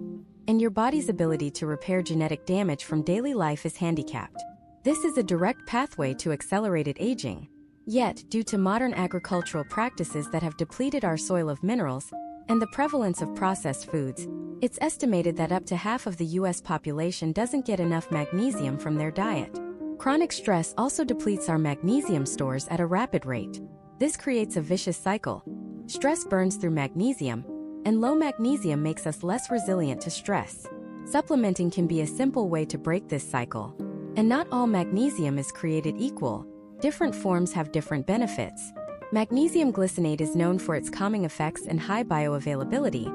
and your body's ability to repair genetic damage from daily life is handicapped. This is a direct pathway to accelerated aging. Yet, due to modern agricultural practices that have depleted our soil of minerals and the prevalence of processed foods, it's estimated that up to half of the U.S. population doesn't get enough magnesium from their diet. Chronic stress also depletes our magnesium stores at a rapid rate. This creates a vicious cycle. Stress burns through magnesium, and low magnesium makes us less resilient to stress. Supplementing can be a simple way to break this cycle. And not all magnesium is created equal. Different forms have different benefits. Magnesium glycinate is known for its calming effects and high bioavailability,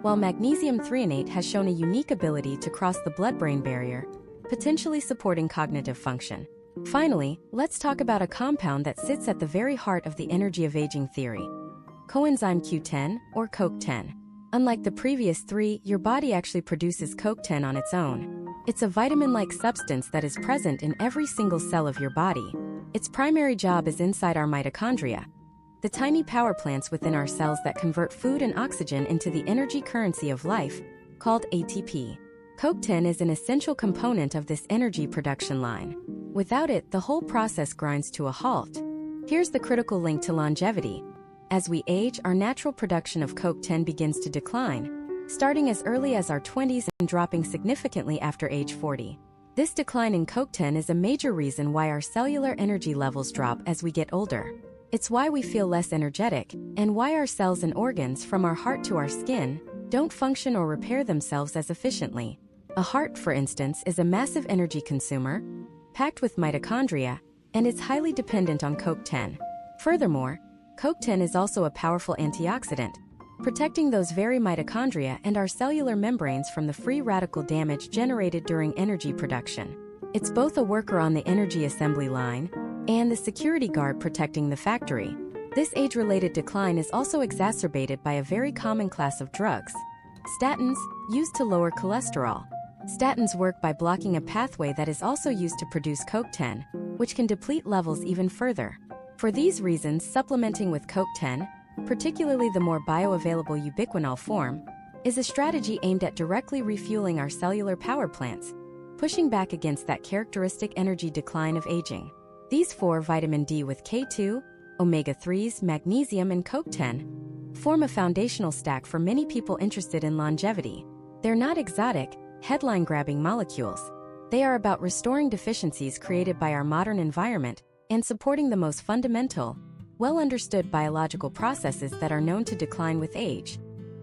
while magnesium threonate has shown a unique ability to cross the blood-brain barrier, potentially supporting cognitive function. Finally, let's talk about a compound that sits at the very heart of the energy of aging theory: coenzyme Q10, or CoQ10. Unlike the previous three, your body actually produces CoQ10 on its own. It's a vitamin-like substance that is present in every single cell of your body. Its primary job is inside our mitochondria, the tiny power plants within our cells that convert food and oxygen into the energy currency of life, called ATP. CoQ10 is an essential component of this energy production line. Without it, the whole process grinds to a halt. Here's the critical link to longevity. As we age, our natural production of CoQ10 begins to decline, starting as early as our 20s and dropping significantly after age 40. This decline in CoQ10 is a major reason why our cellular energy levels drop as we get older. It's why we feel less energetic, and why our cells and organs, from our heart to our skin, don't function or repair themselves as efficiently. A heart, for instance, is a massive energy consumer, packed with mitochondria, and is highly dependent on CoQ10. Furthermore, CoQ10 is also a powerful antioxidant, protecting those very mitochondria and our cellular membranes from the free radical damage generated during energy production. It's both a worker on the energy assembly line and the security guard protecting the factory. This age-related decline is also exacerbated by a very common class of drugs: statins, used to lower cholesterol. Statins work by blocking a pathway that is also used to produce CoQ10, which can deplete levels even further. For these reasons, supplementing with CoQ10, particularly the more bioavailable ubiquinol form, is a strategy aimed at directly refueling our cellular power plants, pushing back against that characteristic energy decline of aging. These four, vitamin D with K2, omega-3s, magnesium, and CoQ10, form a foundational stack for many people interested in longevity. They're not exotic, headline-grabbing molecules. They are about restoring deficiencies created by our modern environment and supporting the most fundamental, well-understood biological processes that are known to decline with age: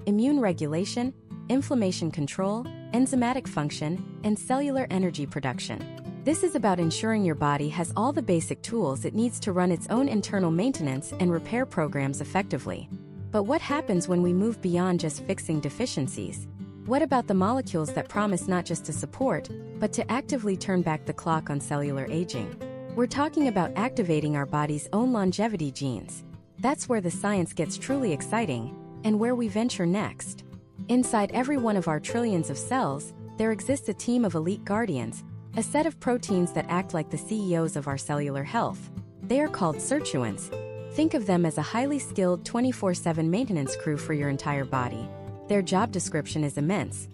immune regulation, inflammation control, enzymatic function, and cellular energy production. This is about ensuring your body has all the basic tools it needs to run its own internal maintenance and repair programs effectively. But what happens when we move beyond just fixing deficiencies? What about the molecules that promise not just to support, but to actively turn back the clock on cellular aging? We're talking about activating our body's own longevity genes. That's where the science gets truly exciting, and where we venture next. Inside every one of our trillions of cells, there exists a team of elite guardians, a set of proteins that act like the CEOs of our cellular health. They are called sirtuins. Think of them as a highly skilled 24/7 maintenance crew for your entire body. Their job description is immense.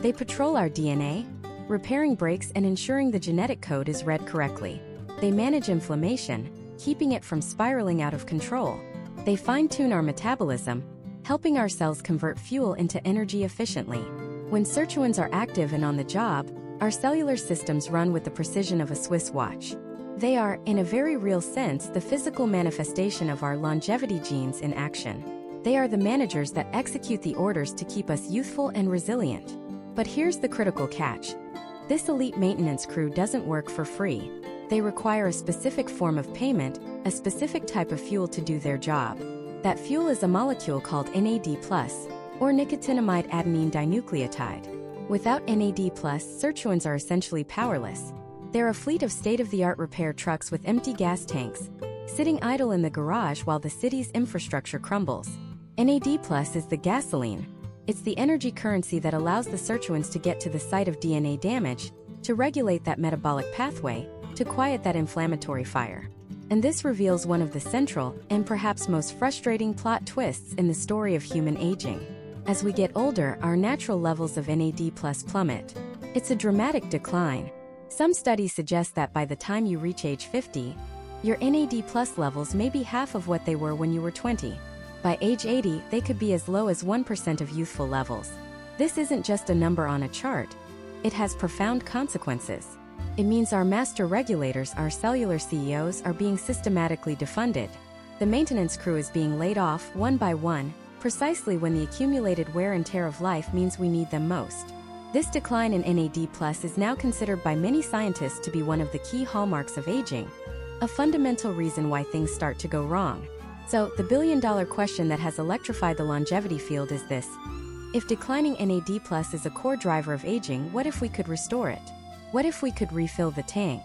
They patrol our DNA, repairing breaks and ensuring the genetic code is read correctly. They manage inflammation, keeping it from spiraling out of control. They fine-tune our metabolism, helping our cells convert fuel into energy efficiently. When sirtuins are active and on the job, our cellular systems run with the precision of a Swiss watch. They are, in a very real sense, the physical manifestation of our longevity genes in action. They are the managers that execute the orders to keep us youthful and resilient. But here's the critical catch. This elite maintenance crew doesn't work for free. They require a specific form of payment, a specific type of fuel to do their job. That fuel is a molecule called NAD+, or nicotinamide adenine dinucleotide. Without NAD+, sirtuins are essentially powerless. They're a fleet of state-of-the-art repair trucks with empty gas tanks, sitting idle in the garage while the city's infrastructure crumbles. NAD+ is the gasoline. It's the energy currency that allows the sirtuins to get to the site of DNA damage, to regulate that metabolic pathway, to quiet that inflammatory fire. And this reveals one of the central, and perhaps most frustrating plot twists in the story of human aging. As we get older, our natural levels of NAD+ plummet. It's a dramatic decline. Some studies suggest that by the time you reach age 50, your NAD+ levels may be half of what they were when you were 20. By age 80, they could be as low as 1% of youthful levels. This isn't just a number on a chart. It has profound consequences. It means our master regulators, our cellular CEOs, are being systematically defunded. The maintenance crew is being laid off one by one, precisely when the accumulated wear and tear of life means we need them most. This decline in NAD+ is now considered by many scientists to be one of the key hallmarks of aging, a fundamental reason why things start to go wrong. So, the billion-dollar question that has electrified the longevity field is this: if declining NAD+ is a core driver of aging, what if we could restore it? What if we could refill the tank?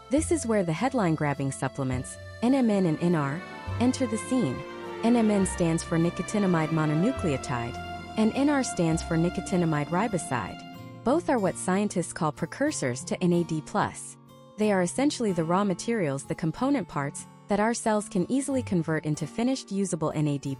This is where the headline-grabbing supplements, NMN and NR, enter the scene. NMN stands for nicotinamide mononucleotide, and NR stands for nicotinamide riboside. Both are what scientists call precursors to NAD+. They are essentially the raw materials, the component parts, that our cells can easily convert into finished usable NAD+.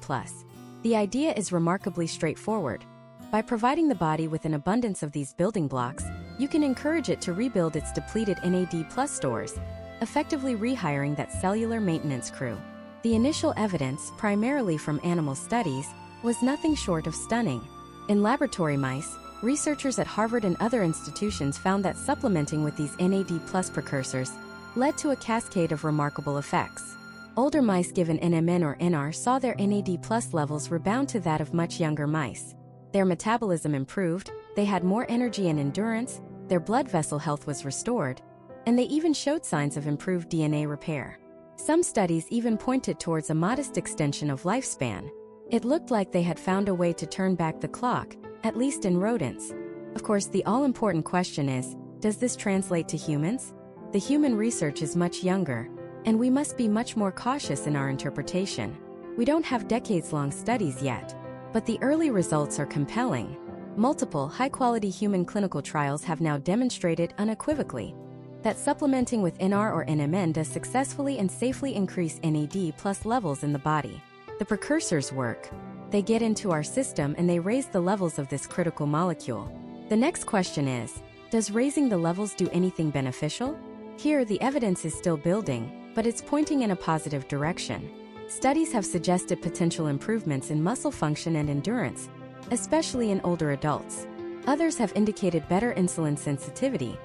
The idea is remarkably straightforward. By providing the body with an abundance of these building blocks, you can encourage it to rebuild its depleted NAD+ stores, effectively rehiring that cellular maintenance crew. The initial evidence, primarily from animal studies, was nothing short of stunning. In laboratory mice, researchers at Harvard and other institutions found that supplementing with these NAD+ precursors led to a cascade of remarkable effects. Older mice given NMN or NR saw their NAD+ levels rebound to that of much younger mice. Their metabolism improved, they had more energy and endurance, their blood vessel health was restored, and they even showed signs of improved DNA repair. Some studies even pointed towards a modest extension of lifespan. It looked like they had found a way to turn back the clock, at least in rodents. Of course, the all-important question is, does this translate to humans? The human research is much younger, and we must be much more cautious in our interpretation. We don't have decades-long studies yet, but the early results are compelling. Multiple high-quality human clinical trials have now demonstrated unequivocally that supplementing with NR or NMN does successfully and safely increase NAD+ levels in the body. The precursors work. They get into our system and they raise the levels of this critical molecule. The next question is, does raising the levels do anything beneficial? Here, the evidence is still building, but it's pointing in a positive direction. Studies have suggested potential improvements in muscle function and endurance, especially in older adults. Others have indicated better insulin sensitivity,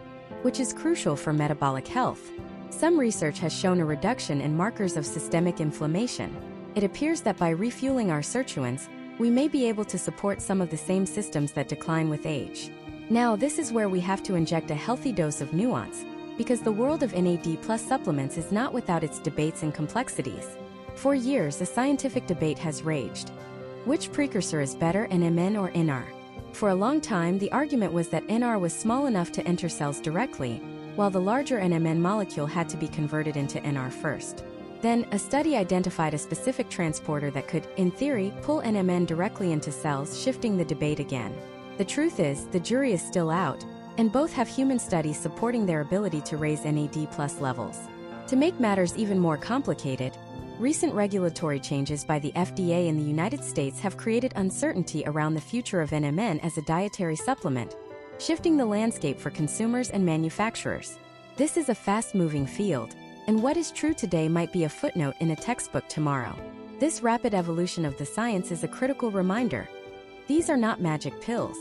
which is crucial for metabolic health. Some research has shown a reduction in markers of systemic inflammation. It appears that by refueling our sirtuins, we may be able to support some of the same systems that decline with age. Now, this is where we have to inject a healthy dose of nuance, because the world of NAD+ supplements is not without its debates and complexities. For years, a scientific debate has raged. Which precursor is better, NMN or NR? For a long time, the argument was that NR was small enough to enter cells directly, while the larger NMN molecule had to be converted into NR first. Then, a study identified a specific transporter that could, in theory, pull NMN directly into cells, shifting the debate again. The truth is, the jury is still out, and both have human studies supporting their ability to raise NAD+ levels. To make matters even more complicated, recent regulatory changes by the FDA in the United States have created uncertainty around the future of NMN as a dietary supplement, shifting the landscape for consumers and manufacturers. This is a fast-moving field, and what is true today might be a footnote in a textbook tomorrow. This rapid evolution of the science is a critical reminder. These are not magic pills.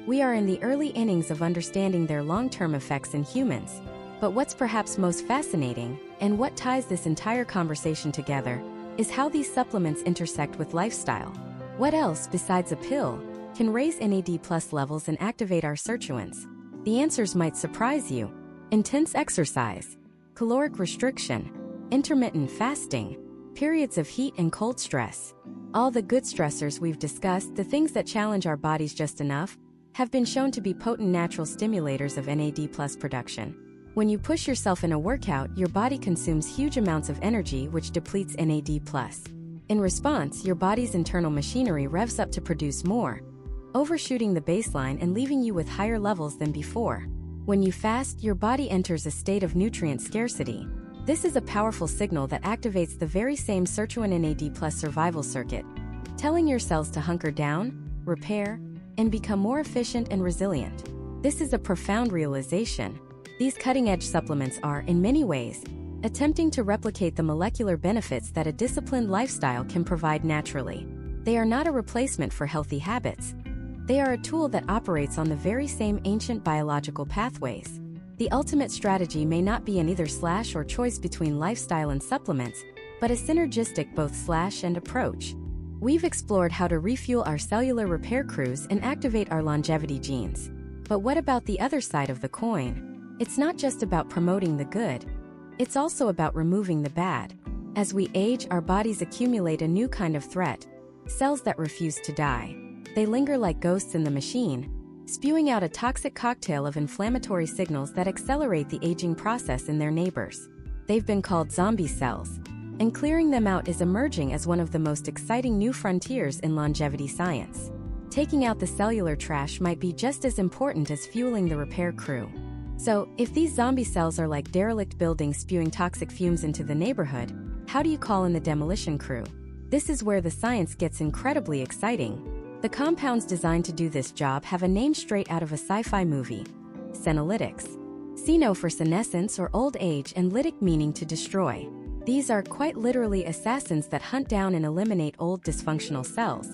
We are in the early innings of understanding their long-term effects in humans. But what's perhaps most fascinating, and what ties this entire conversation together, is how these supplements intersect with lifestyle. What else, besides a pill, can raise NAD+ levels and activate our sirtuins? The answers might surprise you. Intense exercise, caloric restriction, intermittent fasting, periods of heat and cold stress. All the good stressors we've discussed, the things that challenge our bodies just enough, have been shown to be potent natural stimulators of NAD+ production. When you push yourself in a workout, your body consumes huge amounts of energy, which depletes NAD+. In response, your body's internal machinery revs up to produce more, overshooting the baseline and leaving you with higher levels than before. When you fast, your body enters a state of nutrient scarcity. This is a powerful signal that activates the very same sirtuin NAD+ survival circuit, telling your cells to hunker down, repair, and become more efficient and resilient. This is a profound realization. These cutting-edge supplements are, in many ways, attempting to replicate the molecular benefits that a disciplined lifestyle can provide naturally. They are not a replacement for healthy habits. They are a tool that operates on the very same ancient biological pathways. The ultimate strategy may not be an either/, or choice between lifestyle and supplements, but a synergistic both/and approach. We've explored how to refuel our cellular repair crews and activate our longevity genes. But what about the other side of the coin? It's not just about promoting the good. It's also about removing the bad. As we age, our bodies accumulate a new kind of threat, cells that refuse to die. They linger like ghosts in the machine, spewing out a toxic cocktail of inflammatory signals that accelerate the aging process in their neighbors. They've been called zombie cells, and clearing them out is emerging as one of the most exciting new frontiers in longevity science. Taking out the cellular trash might be just as important as fueling the repair crew. So, if these zombie cells are like derelict buildings spewing toxic fumes into the neighborhood, how do you call in the demolition crew? This is where the science gets incredibly exciting. The compounds designed to do this job have a name straight out of a sci-fi movie: senolytics. Seno for senescence or old age, and lytic meaning to destroy. These are quite literally assassins that hunt down and eliminate old dysfunctional cells.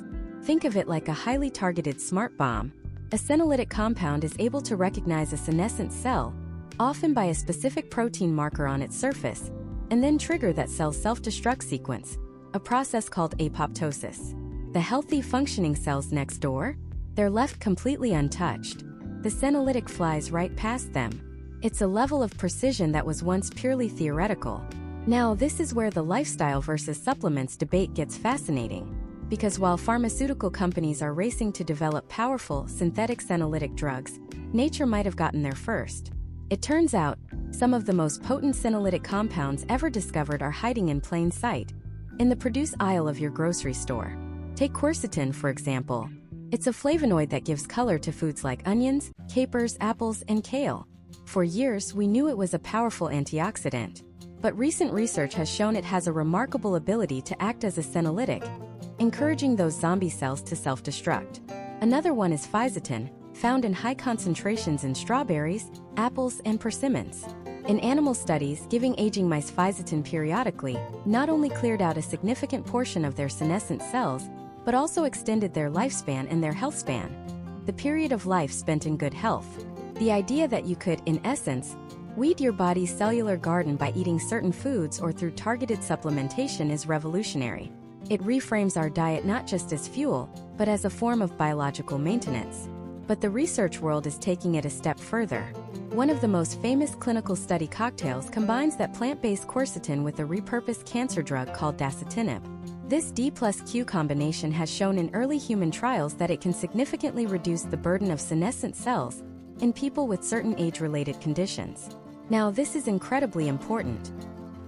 Think of it like a highly targeted smart bomb. A senolytic compound is able to recognize a senescent cell, often by a specific protein marker on its surface, and then trigger that cell's self-destruct sequence, a process called apoptosis. The healthy, functioning cells next door? They're left completely untouched. The senolytic flies right past them. It's a level of precision that was once purely theoretical. Now, this is where the lifestyle versus supplements debate gets fascinating. Because while pharmaceutical companies are racing to develop powerful, synthetic senolytic drugs, nature might have gotten there first. It turns out, some of the most potent senolytic compounds ever discovered are hiding in plain sight, in the produce aisle of your grocery store. Take quercetin, for example. It's a flavonoid that gives color to foods like onions, capers, apples, and kale. For years, we knew it was a powerful antioxidant. But recent research has shown it has a remarkable ability to act as a senolytic, encouraging those zombie cells to self-destruct. Another one is fisetin, found in high concentrations in strawberries, apples, and persimmons. In animal studies, giving aging mice fisetin periodically not only cleared out a significant portion of their senescent cells, but also extended their lifespan and their health span, the period of life spent in good health. The idea that you could, in essence, weed your body's cellular garden by eating certain foods or through targeted supplementation is revolutionary. It reframes our diet not just as fuel, but as a form of biological maintenance. But the research world is taking it a step further. One of the most famous clinical study cocktails combines that plant-based quercetin with a repurposed cancer drug called dasatinib. This D plus Q combination has shown in early human trials that it can significantly reduce the burden of senescent cells in people with certain age-related conditions. Now, this is incredibly important.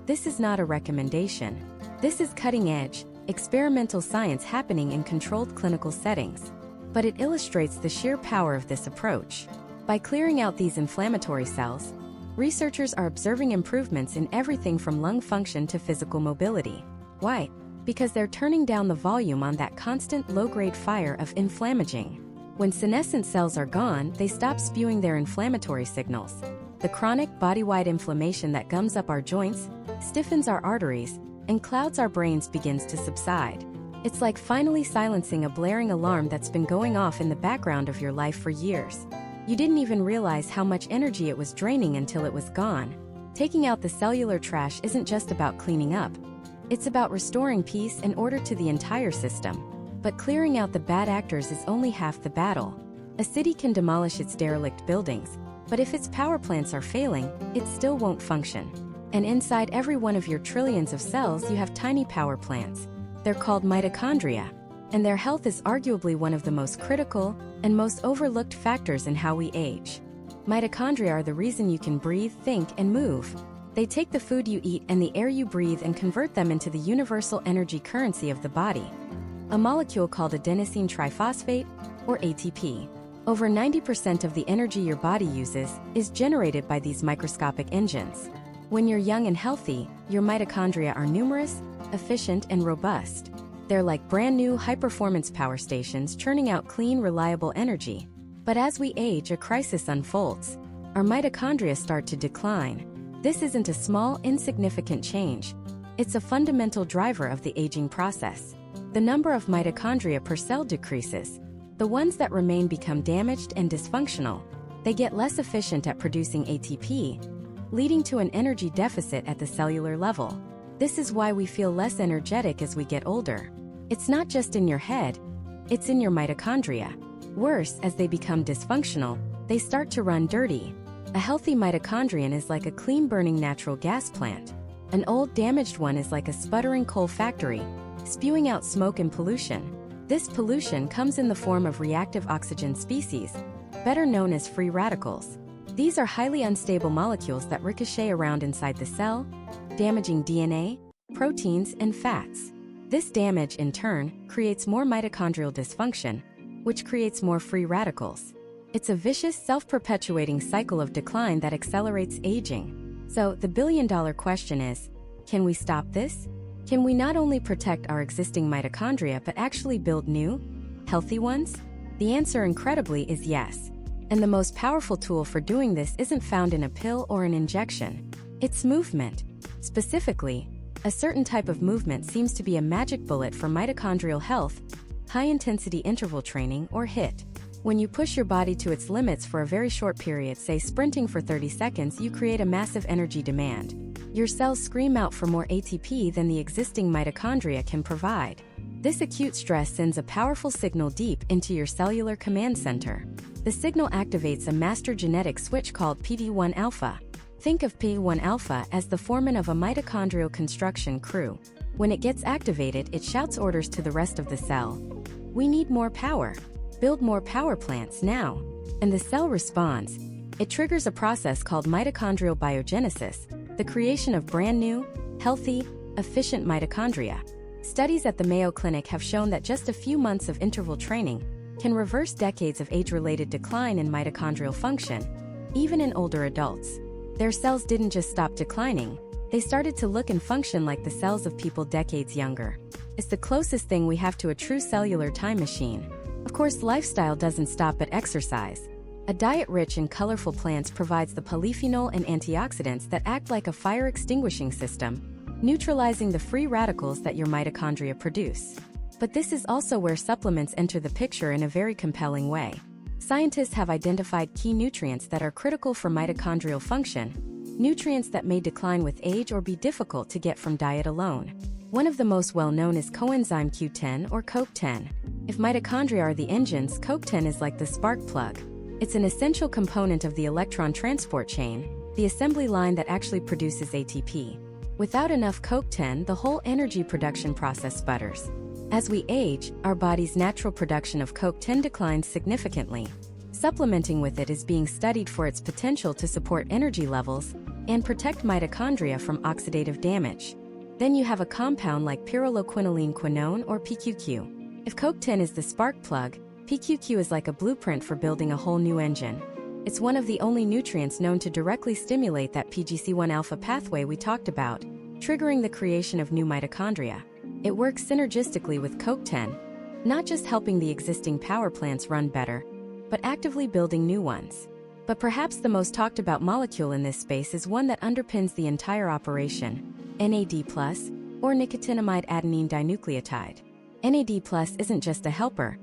This is not a recommendation. This is cutting-edge, experimental science happening in controlled clinical settings. But it illustrates the sheer power of this approach. By clearing out these inflammatory cells, researchers are observing improvements in everything from lung function to physical mobility. Why? Because they're turning down the volume on that constant low-grade fire of inflammaging. When senescent cells are gone, they stop spewing their inflammatory signals. The chronic body-wide inflammation that gums up our joints, stiffens our arteries, and clouds our brains begins to subside. It's like finally silencing a blaring alarm that's been going off in the background of your life for years. You didn't even realize how much energy it was draining until it was gone. Taking out the cellular trash isn't just about cleaning up. It's about restoring peace and order to the entire system. But clearing out the bad actors is only half the battle. A city can demolish its derelict buildings, but if its power plants are failing, it still won't function. And inside every one of your trillions of cells you have tiny power plants. They're called mitochondria, and their health is arguably one of the most critical and most overlooked factors in how we age. Mitochondria are the reason you can breathe, think, and move. They take the food you eat and the air you breathe and convert them into the universal energy currency of the body, a molecule called adenosine triphosphate, or ATP. Over 90% of the energy your body uses is generated by these microscopic engines. When you're young and healthy, your mitochondria are numerous, efficient, and robust. They're like brand new high-performance power stations churning out clean, reliable energy. But as we age, a crisis unfolds. Our mitochondria start to decline. This isn't a small, insignificant change. It's a fundamental driver of the aging process. The number of mitochondria per cell decreases. The ones that remain become damaged and dysfunctional. They get less efficient at producing ATP, leading to an energy deficit at the cellular level. This is why we feel less energetic as we get older. It's not just in your head, it's in your mitochondria. Worse, as they become dysfunctional, they start to run dirty. A healthy mitochondrion is like a clean-burning natural gas plant. An old, damaged one is like a sputtering coal factory, spewing out smoke and pollution. This pollution comes in the form of reactive oxygen species, better known as free radicals. These are highly unstable molecules that ricochet around inside the cell, damaging DNA, proteins, and fats. This damage, in turn, creates more mitochondrial dysfunction, which creates more free radicals. It's a vicious, self-perpetuating cycle of decline that accelerates aging. So, the billion-dollar question is, can we stop this? Can we not only protect our existing mitochondria but actually build new, healthy ones? The answer, incredibly, is yes. And the most powerful tool for doing this isn't found in a pill or an injection. It's movement. Specifically, a certain type of movement seems to be a magic bullet for mitochondrial health: high-intensity interval training, or HIIT. When you push your body to its limits for a very short period, say sprinting for 30 seconds, you create a massive energy demand. Your cells scream out for more ATP than the existing mitochondria can provide. This acute stress sends a powerful signal deep into your cellular command center. The signal activates a master genetic switch called PD-1 alpha. Think of PD-1 alpha as the foreman of a mitochondrial construction crew. When it gets activated, it shouts orders to the rest of the cell. We need more power. Build more power plants now. And the cell responds. It triggers a process called mitochondrial biogenesis, the creation of brand new, healthy, efficient mitochondria. Studies at the Mayo Clinic have shown that just a few months of interval training can reverse decades of age-related decline in mitochondrial function, even in older adults. Their cells didn't just stop declining, they started to look and function like the cells of people decades younger. It's the closest thing we have to a true cellular time machine. Of course, lifestyle doesn't stop at exercise. A diet rich in colorful plants provides the polyphenol and antioxidants that act like a fire extinguishing system, neutralizing the free radicals that your mitochondria produce. But this is also where supplements enter the picture in a very compelling way. Scientists have identified key nutrients that are critical for mitochondrial function, nutrients that may decline with age or be difficult to get from diet alone. One of the most well-known is coenzyme Q10 or CoQ10. If mitochondria are the engines, CoQ10 is like the spark plug. It's an essential component of the electron transport chain, the assembly line that actually produces ATP. Without enough CoQ10, the whole energy production process sputters. As we age, our body's natural production of CoQ10 declines significantly. Supplementing with it is being studied for its potential to support energy levels and protect mitochondria from oxidative damage. Then you have a compound like pyrroloquinoline quinone or PQQ. If CoQ10 is the spark plug, PQQ is like a blueprint for building a whole new engine. It's one of the only nutrients known to directly stimulate that PGC1 alpha pathway we talked about, triggering the creation of new mitochondria. It works synergistically with CoQ10, not just helping the existing power plants run better, but actively building new ones. But perhaps the most talked about molecule in this space is one that underpins the entire operation, NAD+, or nicotinamide adenine dinucleotide. NAD+ isn't just a helper,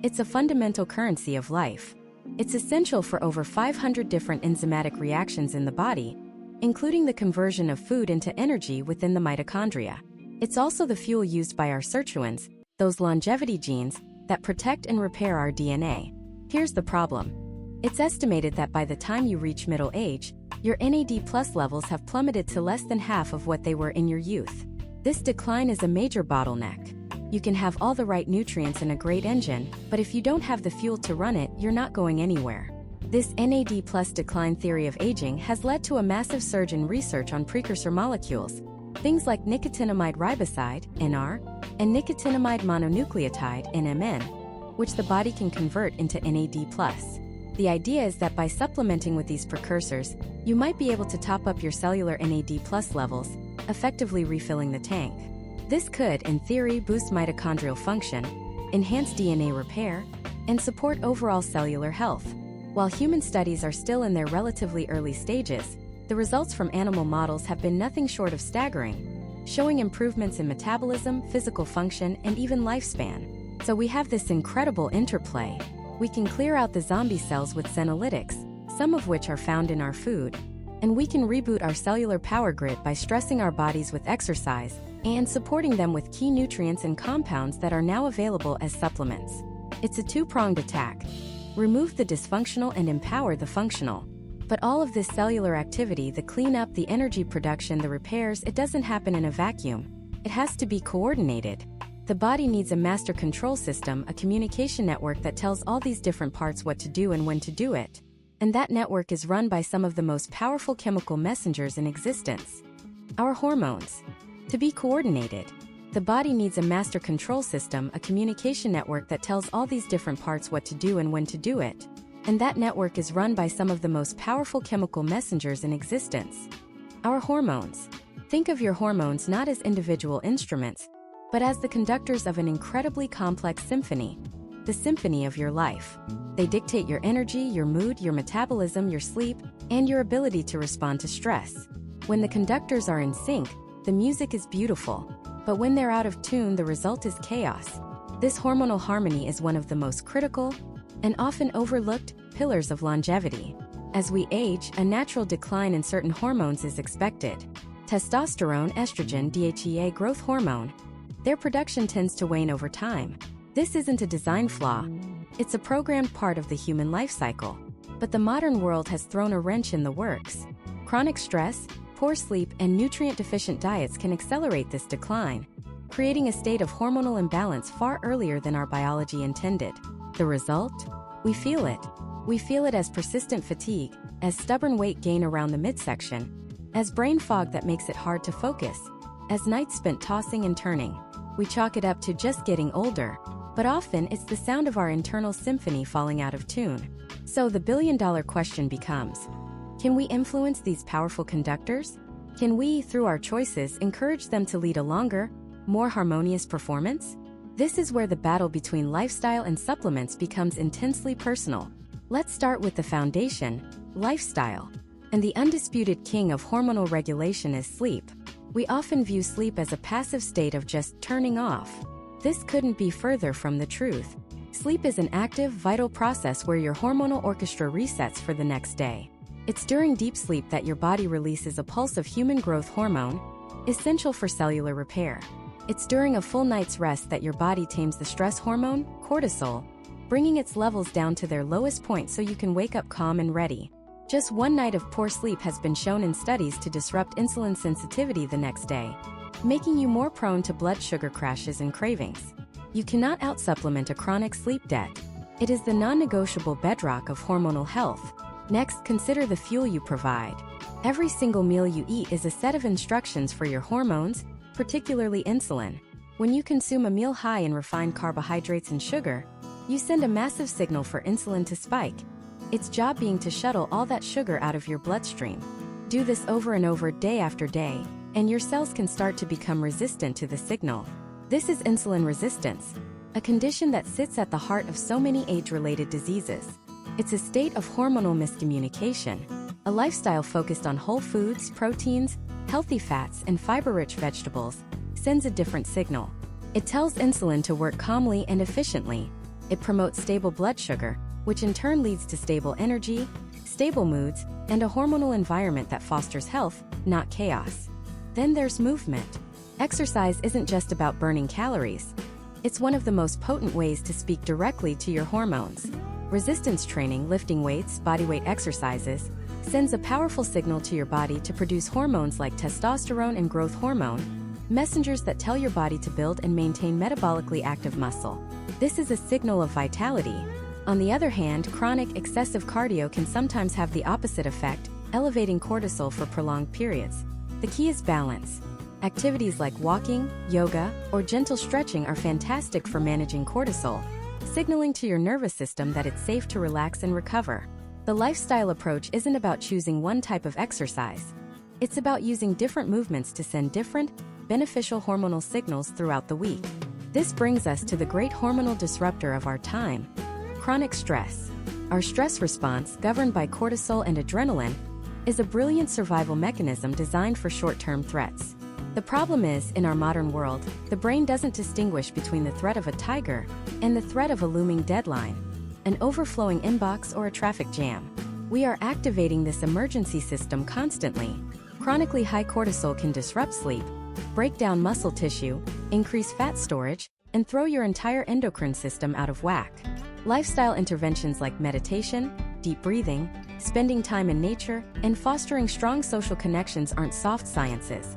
it's a fundamental currency of life. It's essential for over 500 different enzymatic reactions in the body, including the conversion of food into energy within the mitochondria. It's also the fuel used by our sirtuins, those longevity genes that protect and repair our DNA. Here's the problem. It's estimated that by the time you reach middle age, your NAD+ levels have plummeted to less than half of what they were in your youth. This decline is a major bottleneck. You can have all the right nutrients and a great engine, but if you don't have the fuel to run it, you're not going anywhere. This NAD+ decline theory of aging has led to a massive surge in research on precursor molecules, things like nicotinamide riboside, NR, and nicotinamide mononucleotide, NMN, which the body can convert into NAD+. The idea is that by supplementing with these precursors, you might be able to top up your cellular NAD+ levels, effectively refilling the tank. This could, in theory, boost mitochondrial function, enhance DNA repair, and support overall cellular health. While human studies are still in their relatively early stages, the results from animal models have been nothing short of staggering, showing improvements in metabolism, physical function, and even lifespan. So we have this incredible interplay. We can clear out the zombie cells with senolytics, some of which are found in our food, and we can reboot our cellular power grid by stressing our bodies with exercise and supporting them with key nutrients and compounds that are now available as supplements. It's a two-pronged attack. Remove the dysfunctional and empower the functional. But all of this cellular activity, the cleanup, the energy production, the repairs, it doesn't happen in a vacuum. It has to be coordinated. The body needs a master control system, a communication network that tells all these different parts what to do and when to do it. And that network is run by some of the most powerful chemical messengers in existence, our hormones. To be coordinated, the body needs a master control system, a communication network that tells all these different parts what to do and when to do it. And that network is run by some of the most powerful chemical messengers in existence, our hormones. Think of your hormones not as individual instruments, but as the conductors of an incredibly complex symphony, the symphony of your life. They dictate your energy, your mood, your metabolism, your sleep, and your ability to respond to stress. When the conductors are in sync, the music is beautiful, but when they're out of tune, the result is chaos. This hormonal harmony is one of the most critical and often overlooked pillars of longevity. As we age, a natural decline in certain hormones is expected. Testosterone, estrogen, DHEA, growth hormone. Their production tends to wane over time. This isn't a design flaw. It's a programmed part of the human life cycle. But the modern world has thrown a wrench in the works. Chronic stress, poor sleep, and nutrient-deficient diets can accelerate this decline, creating a state of hormonal imbalance far earlier than our biology intended. The result? We feel it. We feel it as persistent fatigue, as stubborn weight gain around the midsection, as brain fog that makes it hard to focus, as nights spent tossing and turning. We chalk it up to just getting older, but often it's the sound of our internal symphony falling out of tune. So the billion-dollar question becomes, can we influence these powerful conductors? Can we, through our choices, encourage them to lead a longer, more harmonious performance? This is where the battle between lifestyle and supplements becomes intensely personal. Let's start with the foundation, lifestyle. And the undisputed king of hormonal regulation is sleep. We often view sleep as a passive state of just turning off. This couldn't be further from the truth. Sleep is an active, vital process where your hormonal orchestra resets for the next day. It's during deep sleep that your body releases a pulse of human growth hormone, essential for cellular repair. It's during a full night's rest that your body tames the stress hormone, cortisol, bringing its levels down to their lowest point so you can wake up calm and ready. Just one night of poor sleep has been shown in studies to disrupt insulin sensitivity the next day, making you more prone to blood sugar crashes and cravings. You cannot out-supplement a chronic sleep debt. It is the non-negotiable bedrock of hormonal health. Next, consider the fuel you provide. Every single meal you eat is a set of instructions for your hormones, particularly insulin. When you consume a meal high in refined carbohydrates and sugar, you send a massive signal for insulin to spike, its job being to shuttle all that sugar out of your bloodstream. Do this over and over day after day, and your cells can start to become resistant to the signal. This is insulin resistance, a condition that sits at the heart of so many age-related diseases. It's a state of hormonal miscommunication. A lifestyle focused on whole foods, proteins, healthy fats, and fiber-rich vegetables sends a different signal. It tells insulin to work calmly and efficiently. It promotes stable blood sugar, which in turn leads to stable energy, stable moods, and a hormonal environment that fosters health, not chaos. Then there's movement. Exercise isn't just about burning calories. It's one of the most potent ways to speak directly to your hormones. Resistance training, lifting weights, bodyweight exercises, sends a powerful signal to your body to produce hormones like testosterone and growth hormone, messengers that tell your body to build and maintain metabolically active muscle. This is a signal of vitality. On the other hand, chronic, excessive cardio can sometimes have the opposite effect, elevating cortisol for prolonged periods. The key is balance. Activities like walking, yoga, or gentle stretching are fantastic for managing cortisol, signaling to your nervous system that it's safe to relax and recover. The lifestyle approach isn't about choosing one type of exercise. It's about using different movements to send different, beneficial hormonal signals throughout the week. This brings us to the great hormonal disruptor of our time, chronic stress. Our stress response, governed by cortisol and adrenaline, is a brilliant survival mechanism designed for short-term threats. The problem is, in our modern world, the brain doesn't distinguish between the threat of a tiger and the threat of a looming deadline, an overflowing inbox, or a traffic jam. We are activating this emergency system constantly. Chronically high cortisol can disrupt sleep, break down muscle tissue, increase fat storage, and throw your entire endocrine system out of whack. Lifestyle interventions like meditation, deep breathing, spending time in nature, and fostering strong social connections aren't soft sciences.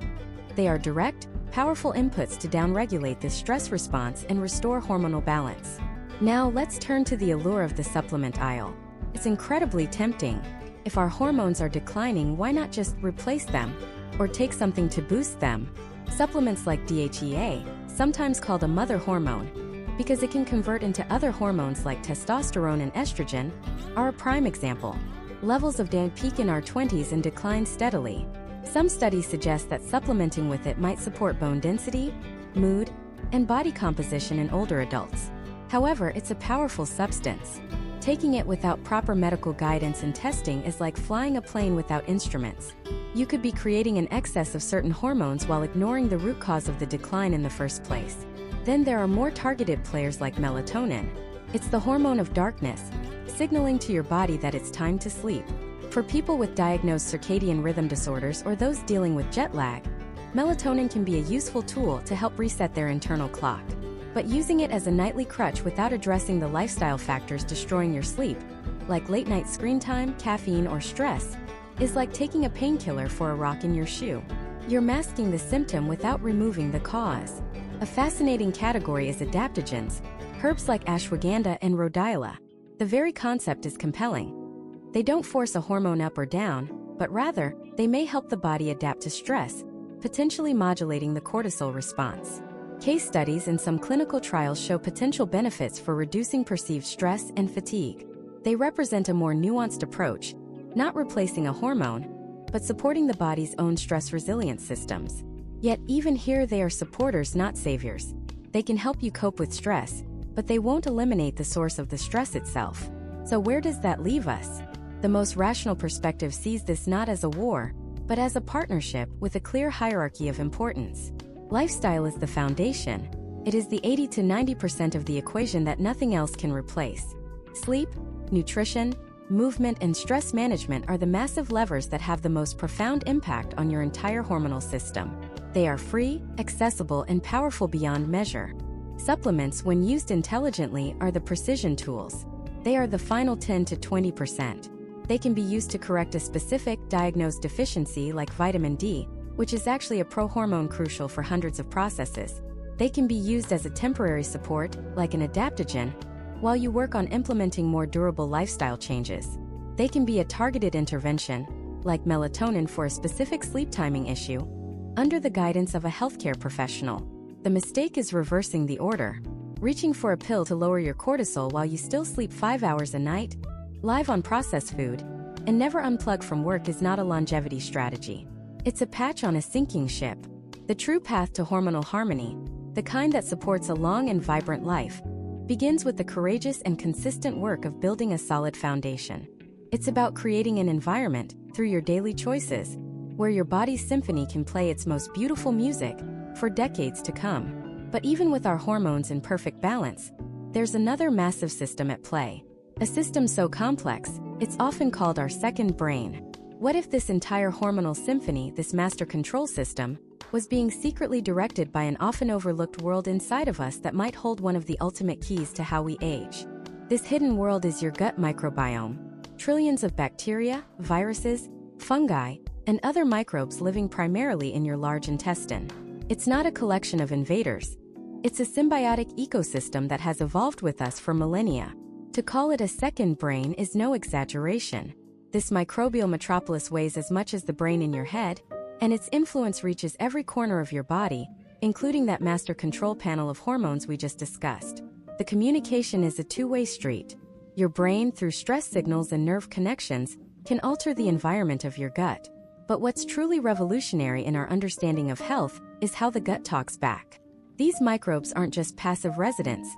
They are direct, powerful inputs to downregulate this stress response and restore hormonal balance. Now let's turn to the allure of the supplement aisle. It's incredibly tempting. If our hormones are declining, why not just replace them? Or take something to boost them? Supplements like DHEA, sometimes called a mother hormone, because it can convert into other hormones like testosterone and estrogen, are a prime example. Levels of DHEA peak in our 20s and decline steadily. Some studies suggest that supplementing with it might support bone density, mood, and body composition in older adults. However, it's a powerful substance. Taking it without proper medical guidance and testing is like flying a plane without instruments. You could be creating an excess of certain hormones while ignoring the root cause of the decline in the first place. Then there are more targeted players like melatonin. It's the hormone of darkness, signaling to your body that it's time to sleep. For people with diagnosed circadian rhythm disorders or those dealing with jet lag, melatonin can be a useful tool to help reset their internal clock. But using it as a nightly crutch without addressing the lifestyle factors destroying your sleep, like late-night screen time, caffeine, or stress, is like taking a painkiller for a rock in your shoe. You're masking the symptom without removing the cause. A fascinating category is adaptogens, herbs like ashwagandha and rhodiola. The very concept is compelling. They don't force a hormone up or down, but rather, they may help the body adapt to stress, potentially modulating the cortisol response. Case studies in some clinical trials show potential benefits for reducing perceived stress and fatigue. They represent a more nuanced approach, not replacing a hormone, but supporting the body's own stress resilience systems. Yet even here they are supporters, not saviors. They can help you cope with stress, but they won't eliminate the source of the stress itself. So where does that leave us? The most rational perspective sees this not as a war, but as a partnership with a clear hierarchy of importance. Lifestyle is the foundation. It is the 80 to 90% of the equation that nothing else can replace. Sleep, nutrition, movement, and stress management are the massive levers that have the most profound impact on your entire hormonal system. They are free, accessible, and powerful beyond measure. Supplements, when used intelligently, are the precision tools. They are the final 10 to 20%. They can be used to correct a specific, diagnosed deficiency like vitamin D, which is actually a prohormone crucial for hundreds of processes. They can be used as a temporary support, like an adaptogen, while you work on implementing more durable lifestyle changes. They can be a targeted intervention, like melatonin for a specific sleep timing issue, under the guidance of a healthcare professional. The mistake is reversing the order. Reaching for a pill to lower your cortisol while you still sleep 5 hours a night, live on processed food, and never unplug from work is not a longevity strategy. It's a patch on a sinking ship. The true path to hormonal harmony, the kind that supports a long and vibrant life, begins with the courageous and consistent work of building a solid foundation. It's about creating an environment, through your daily choices, where your body's symphony can play its most beautiful music for decades to come. But even with our hormones in perfect balance, there's another massive system at play. A system so complex, it's often called our second brain. What if this entire hormonal symphony, this master control system, was being secretly directed by an often overlooked world inside of us that might hold one of the ultimate keys to how we age? This hidden world is your gut microbiome. Trillions of bacteria, viruses, fungi, and other microbes living primarily in your large intestine. It's not a collection of invaders. It's a symbiotic ecosystem that has evolved with us for millennia. To call it a second brain is no exaggeration. This microbial metropolis weighs as much as the brain in your head, and its influence reaches every corner of your body, including that master control panel of hormones we just discussed. The communication is a two-way street. Your brain, through stress signals and nerve connections, can alter the environment of your gut. But what's truly revolutionary in our understanding of health is how the gut talks back. These microbes aren't just passive residents.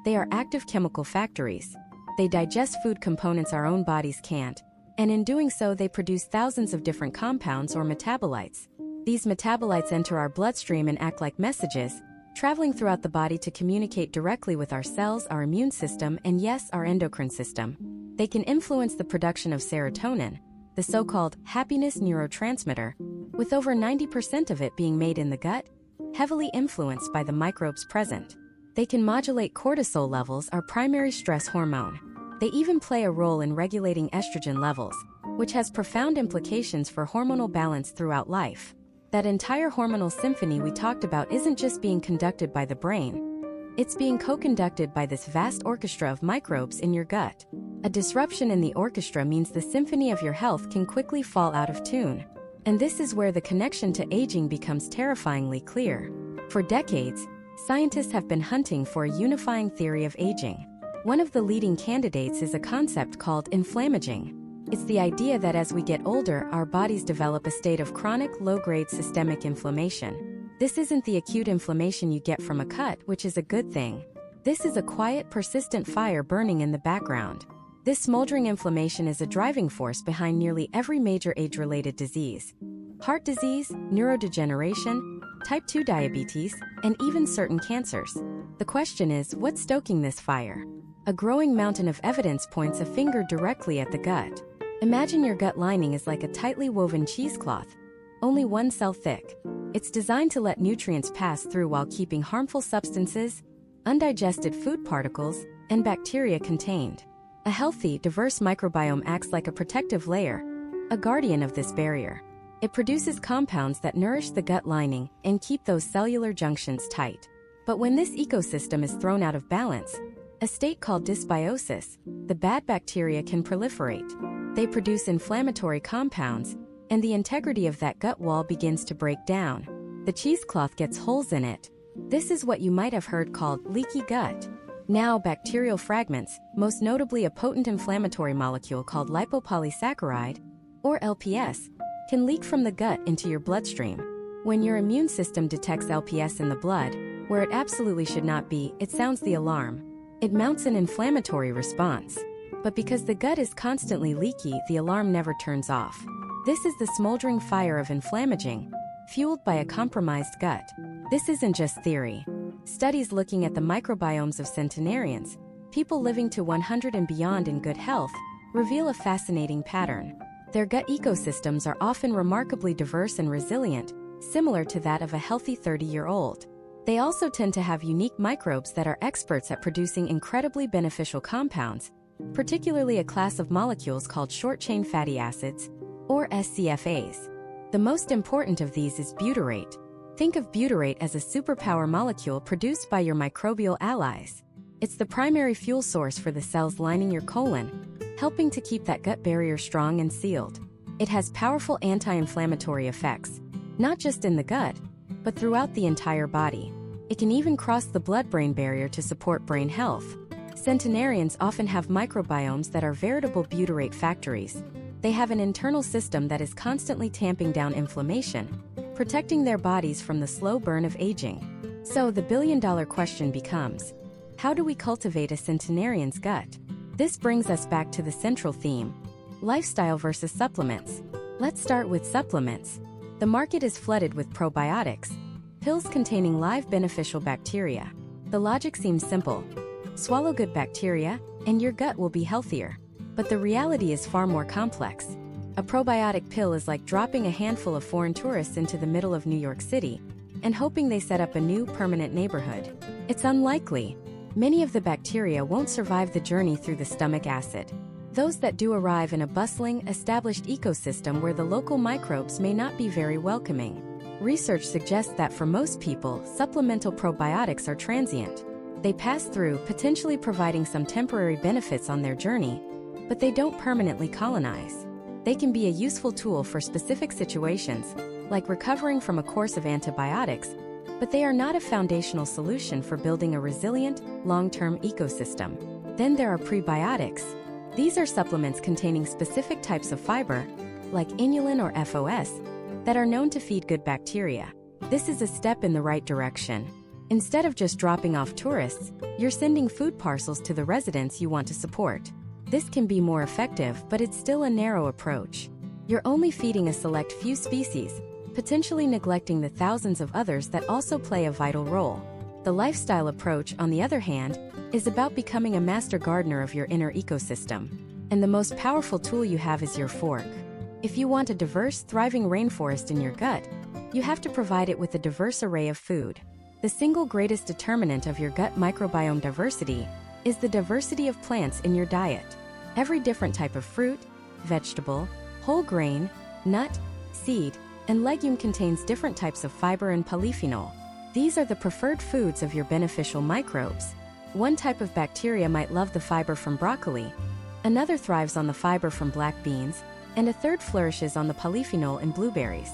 They are active chemical factories. They digest food components our own bodies can't, and in doing so they produce thousands of different compounds or metabolites. These metabolites enter our bloodstream and act like messages, traveling throughout the body to communicate directly with our cells, our immune system, and yes, our endocrine system. They can influence the production of serotonin, the so-called happiness neurotransmitter, with over 90% of it being made in the gut, heavily influenced by the microbes present. They can modulate cortisol levels, our primary stress hormone. They even play a role in regulating estrogen levels, which has profound implications for hormonal balance throughout life. That entire hormonal symphony we talked about isn't just being conducted by the brain. It's being co-conducted by this vast orchestra of microbes in your gut. A disruption in the orchestra means the symphony of your health can quickly fall out of tune. And this is where the connection to aging becomes terrifyingly clear. For decades, scientists have been hunting for a unifying theory of aging. One of the leading candidates is a concept called inflammaging. It's the idea that as we get older, our bodies develop a state of chronic, low-grade systemic inflammation. This isn't the acute inflammation you get from a cut, which is a good thing. This is a quiet, persistent fire burning in the background. This smoldering inflammation is a driving force behind nearly every major age-related disease. Heart disease, neurodegeneration, type 2 diabetes, and even certain cancers. The question is, what's stoking this fire? A growing mountain of evidence points a finger directly at the gut. Imagine your gut lining is like a tightly woven cheesecloth, only one cell thick. It's designed to let nutrients pass through while keeping harmful substances, undigested food particles, and bacteria contained. A healthy, diverse microbiome acts like a protective layer, a guardian of this barrier. It produces compounds that nourish the gut lining and keep those cellular junctions tight. But when this ecosystem is thrown out of balance, a state called dysbiosis, the bad bacteria can proliferate. They produce inflammatory compounds, and the integrity of that gut wall begins to break down. The cheesecloth gets holes in it. This is what you might have heard called leaky gut. Now, bacterial fragments, most notably a potent inflammatory molecule called lipopolysaccharide, or LPS, can leak from the gut into your bloodstream. When your immune system detects LPS in the blood, where it absolutely should not be, it sounds the alarm. It mounts an inflammatory response. But because the gut is constantly leaky, the alarm never turns off. This is the smoldering fire of inflammaging, fueled by a compromised gut. This isn't just theory. Studies looking at the microbiomes of centenarians, people living to 100 and beyond in good health, reveal a fascinating pattern. Their gut ecosystems are often remarkably diverse and resilient, similar to that of a healthy 30-year-old. They also tend to have unique microbes that are experts at producing incredibly beneficial compounds, particularly a class of molecules called short-chain fatty acids, or SCFAs. The most important of these is butyrate. Think of butyrate as a superpower molecule produced by your microbial allies. It's the primary fuel source for the cells lining your colon, helping to keep that gut barrier strong and sealed. It has powerful anti-inflammatory effects, not just in the gut, but throughout the entire body. It can even cross the blood-brain barrier to support brain health. Centenarians often have microbiomes that are veritable butyrate factories. They have an internal system that is constantly tamping down inflammation, protecting their bodies from the slow burn of aging. So the billion-dollar question becomes, how do we cultivate a centenarian's gut? This brings us back to the central theme: lifestyle versus supplements. Let's start with supplements. The market is flooded with probiotics, pills containing live beneficial bacteria. The logic seems simple. Swallow good bacteria, and your gut will be healthier. But the reality is far more complex. A probiotic pill is like dropping a handful of foreign tourists into the middle of New York City and hoping they set up a new permanent neighborhood. It's unlikely. Many of the bacteria won't survive the journey through the stomach acid. Those that do arrive in a bustling, established ecosystem where the local microbes may not be very welcoming. Research suggests that for most people, supplemental probiotics are transient. They pass through, potentially providing some temporary benefits on their journey, but they don't permanently colonize. They can be a useful tool for specific situations, like recovering from a course of antibiotics, but they are not a foundational solution for building a resilient, long-term ecosystem. Then there are prebiotics. These are supplements containing specific types of fiber, like inulin or FOS, that are known to feed good bacteria. This is a step in the right direction. Instead of just dropping off tourists, you're sending food parcels to the residents you want to support. This can be more effective, but it's still a narrow approach. You're only feeding a select few species, potentially neglecting the thousands of others that also play a vital role. The lifestyle approach, on the other hand, is about becoming a master gardener of your inner ecosystem. And the most powerful tool you have is your fork. If you want a diverse, thriving rainforest in your gut, you have to provide it with a diverse array of food. The single greatest determinant of your gut microbiome diversity is the diversity of plants in your diet. Every different type of fruit, vegetable, whole grain, nut, seed, and legume contains different types of fiber and polyphenol. These are the preferred foods of your beneficial microbes. One type of bacteria might love the fiber from broccoli, another thrives on the fiber from black beans, and a third flourishes on the polyphenol in blueberries.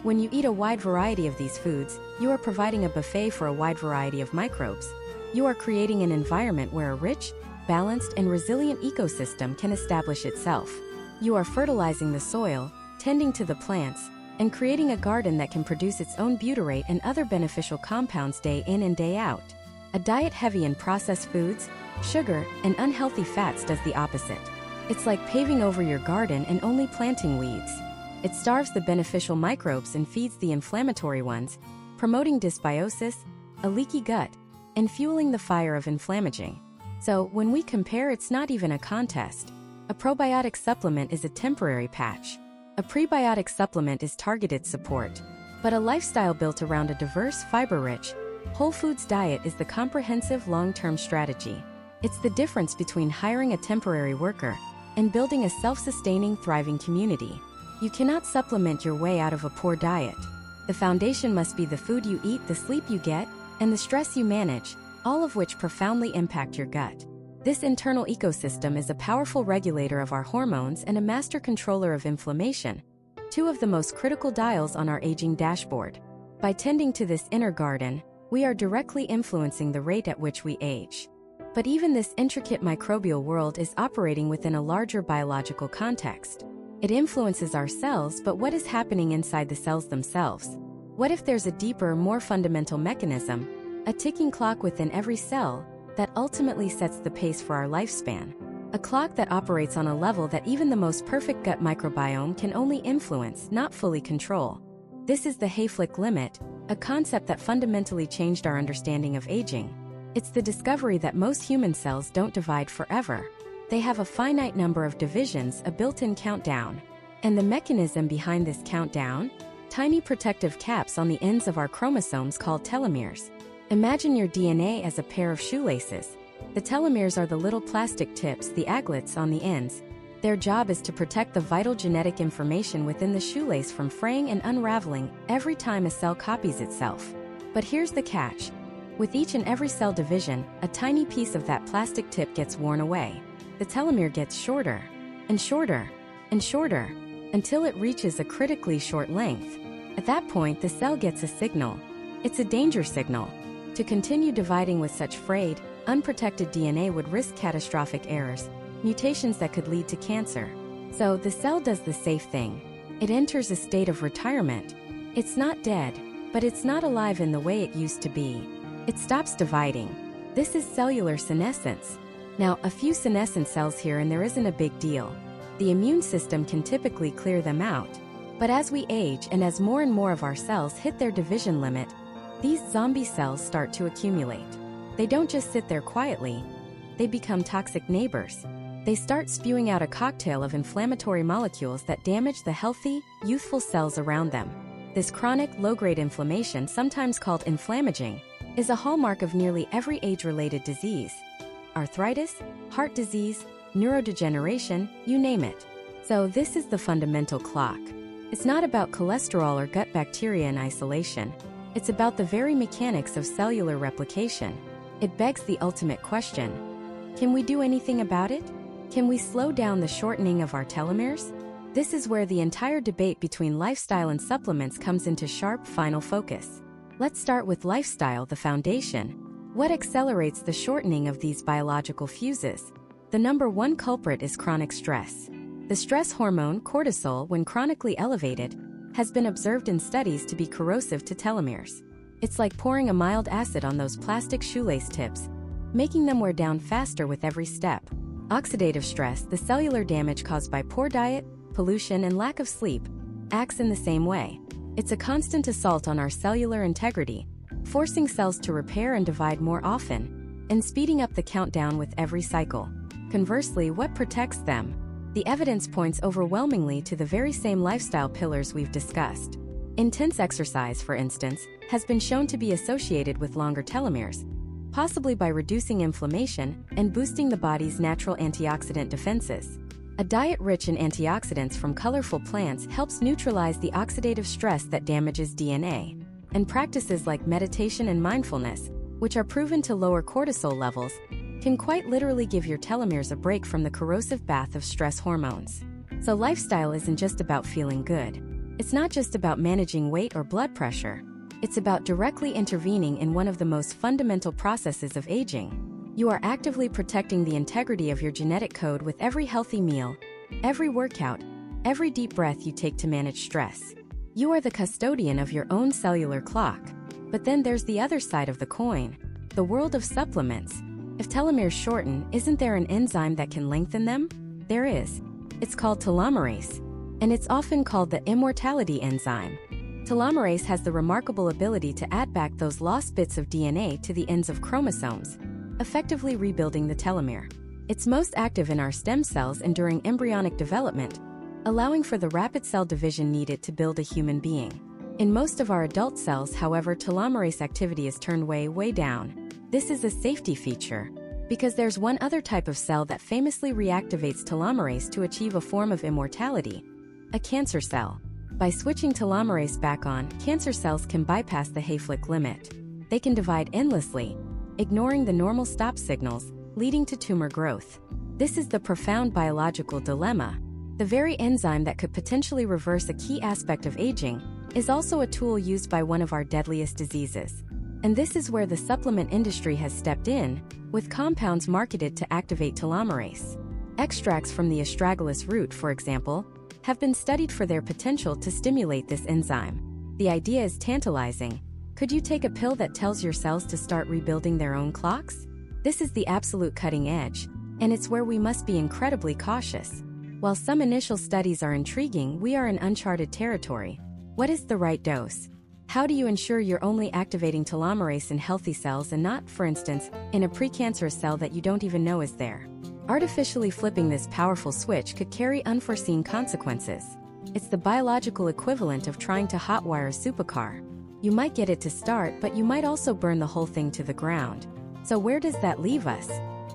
When you eat a wide variety of these foods, you are providing a buffet for a wide variety of microbes. You are creating an environment where a rich, balanced, and resilient ecosystem can establish itself. You are fertilizing the soil, tending to the plants, and creating a garden that can produce its own butyrate and other beneficial compounds day in and day out. A diet heavy in processed foods, sugar, and unhealthy fats does the opposite. It's like paving over your garden and only planting weeds. It starves the beneficial microbes and feeds the inflammatory ones, promoting dysbiosis, a leaky gut, and fueling the fire of inflammaging. So, when we compare, it's not even a contest. A probiotic supplement is a temporary patch. A prebiotic supplement is targeted support. But a lifestyle built around a diverse, fiber-rich, whole foods diet is the comprehensive long-term strategy. It's the difference between hiring a temporary worker and building a self-sustaining, thriving community. You cannot supplement your way out of a poor diet. The foundation must be the food you eat, the sleep you get, and the stress you manage, all of which profoundly impact your gut. This internal ecosystem is a powerful regulator of our hormones and a master controller of inflammation, two of the most critical dials on our aging dashboard. By tending to this inner garden, we are directly influencing the rate at which we age. But even this intricate microbial world is operating within a larger biological context. It influences our cells, but what is happening inside the cells themselves? What if there's a deeper, more fundamental mechanism, a ticking clock within every cell, that ultimately sets the pace for our lifespan? A clock that operates on a level that even the most perfect gut microbiome can only influence, not fully control. This is the Hayflick limit, a concept that fundamentally changed our understanding of aging. It's the discovery that most human cells don't divide forever. They have a finite number of divisions, a built-in countdown. And the mechanism behind this countdown? Tiny protective caps on the ends of our chromosomes called telomeres. Imagine your DNA as a pair of shoelaces. The telomeres are the little plastic tips, the aglets on the ends. Their job is to protect the vital genetic information within the shoelace from fraying and unraveling every time a cell copies itself. But here's the catch. With each and every cell division, a tiny piece of that plastic tip gets worn away. The telomere gets shorter, and shorter, and shorter, until it reaches a critically short length. At that point, the cell gets a signal. It's a danger signal. To continue dividing with such frayed, unprotected DNA would risk catastrophic errors, mutations that could lead to cancer. So the cell does the safe thing. It enters a state of retirement. It's not dead, but it's not alive in the way it used to be. It stops dividing. This is cellular senescence. Now, a few senescent cells here and there isn't a big deal. The immune system can typically clear them out. But as we age and as more and more of our cells hit their division limit, these zombie cells start to accumulate. They don't just sit there quietly. They become toxic neighbors. They start spewing out a cocktail of inflammatory molecules that damage the healthy, youthful cells around them. This chronic, low-grade inflammation, sometimes called inflammaging, is a hallmark of nearly every age-related disease. Arthritis, heart disease, neurodegeneration, you name it. So this is the fundamental clock. It's not about cholesterol or gut bacteria in isolation. It's about the very mechanics of cellular replication. It begs the ultimate question. Can we do anything about it? Can we slow down the shortening of our telomeres? This is where the entire debate between lifestyle and supplements comes into sharp, final focus. Let's start with lifestyle, the foundation. What accelerates the shortening of these biological fuses? The number one culprit is chronic stress. The stress hormone, cortisol, when chronically elevated, has been observed in studies to be corrosive to telomeres. It's like pouring a mild acid on those plastic shoelace tips, making them wear down faster with every step. Oxidative stress, the cellular damage caused by poor diet, pollution, and lack of sleep, acts in the same way. It's a constant assault on our cellular integrity, forcing cells to repair and divide more often, and speeding up the countdown with every cycle. Conversely, what protects them? The evidence points overwhelmingly to the very same lifestyle pillars we've discussed. Intense exercise, for instance, has been shown to be associated with longer telomeres, possibly by reducing inflammation and boosting the body's natural antioxidant defenses. A diet rich in antioxidants from colorful plants helps neutralize the oxidative stress that damages DNA. And practices like meditation and mindfulness, which are proven to lower cortisol levels, can quite literally give your telomeres a break from the corrosive bath of stress hormones. So lifestyle isn't just about feeling good. It's not just about managing weight or blood pressure. It's about directly intervening in one of the most fundamental processes of aging. You are actively protecting the integrity of your genetic code with every healthy meal, every workout, every deep breath you take to manage stress. You are the custodian of your own cellular clock. But then there's the other side of the coin, the world of supplements. If telomeres shorten, isn't there an enzyme that can lengthen them? There is. It's called telomerase, and it's often called the immortality enzyme. Telomerase has the remarkable ability to add back those lost bits of DNA to the ends of chromosomes, effectively rebuilding the telomere. It's most active in our stem cells and during embryonic development, allowing for the rapid cell division needed to build a human being. In most of our adult cells, however, telomerase activity is turned way down. This is a safety feature, because there's one other type of cell that famously reactivates telomerase to achieve a form of immortality: a cancer cell. By switching telomerase back on, cancer cells can bypass the Hayflick limit. They can divide endlessly, ignoring the normal stop signals, leading to tumor growth. This is the profound biological dilemma. The very enzyme that could potentially reverse a key aspect of aging is also a tool used by one of our deadliest diseases. And this is where the supplement industry has stepped in, with compounds marketed to activate telomerase. Extracts from the astragalus root, for example, have been studied for their potential to stimulate this enzyme. The idea is tantalizing. Could you take a pill that tells your cells to start rebuilding their own clocks? This is the absolute cutting edge. and it's where we must be incredibly cautious. While some initial studies are intriguing, we are in uncharted territory. What is the right dose? How do you ensure you're only activating telomerase in healthy cells and not, for instance, in a precancerous cell that you don't even know is there? Artificially flipping this powerful switch could carry unforeseen consequences. It's the biological equivalent of trying to hotwire a supercar. You might get it to start, but you might also burn the whole thing to the ground. So where does that leave us?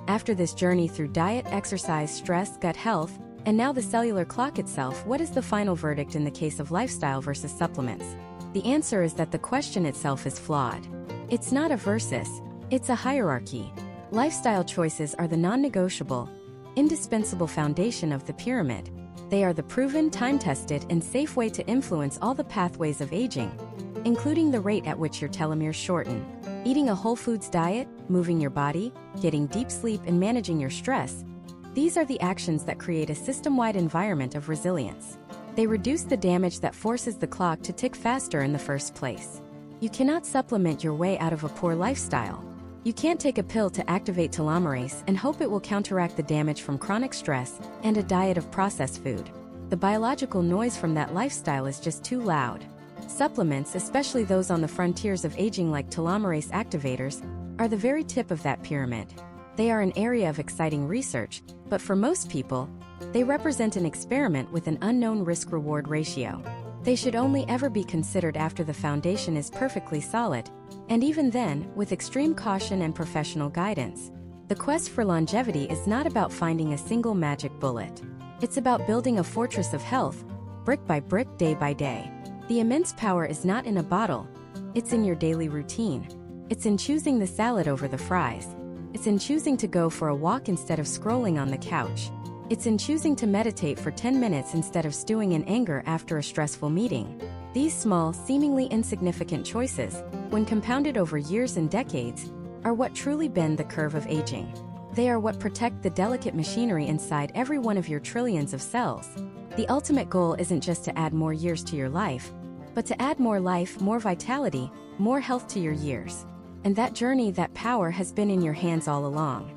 After this journey through diet, exercise, stress, gut health, and now the cellular clock itself, what is the final verdict in the case of lifestyle versus supplements? The answer is that the question itself is flawed. It's not a versus, it's a hierarchy. Lifestyle choices are the non-negotiable, indispensable foundation of the pyramid. They are the proven, time-tested, and safe way to influence all the pathways of aging, including the rate at which your telomeres shorten. Eating a whole foods diet, moving your body, getting deep sleep, and managing your stress. These are the actions that create a system-wide environment of resilience. They reduce the damage that forces the clock to tick faster in the first place. You cannot supplement your way out of a poor lifestyle. You can't take a pill to activate telomerase and hope it will counteract the damage from chronic stress and a diet of processed food. The biological noise from that lifestyle is just too loud. Supplements, especially those on the frontiers of aging like telomerase activators, are the very tip of that pyramid. They are an area of exciting research, but for most people, they represent an experiment with an unknown risk-reward ratio. They should only ever be considered after the foundation is perfectly solid, and even then, with extreme caution and professional guidance. The quest for longevity is not about finding a single magic bullet. It's about building a fortress of health, brick by brick, day by day. The immense power is not in a bottle, it's in your daily routine. It's in choosing the salad over the fries. It's in choosing to go for a walk instead of scrolling on the couch. It's in choosing to meditate for 10 minutes instead of stewing in anger after a stressful meeting. These small, seemingly insignificant choices, when compounded over years and decades, are what truly bend the curve of aging. They are what protect the delicate machinery inside every one of your trillions of cells. The ultimate goal isn't just to add more years to your life, but to add more life, more vitality, more health to your years. And that journey, that power has been in your hands all along.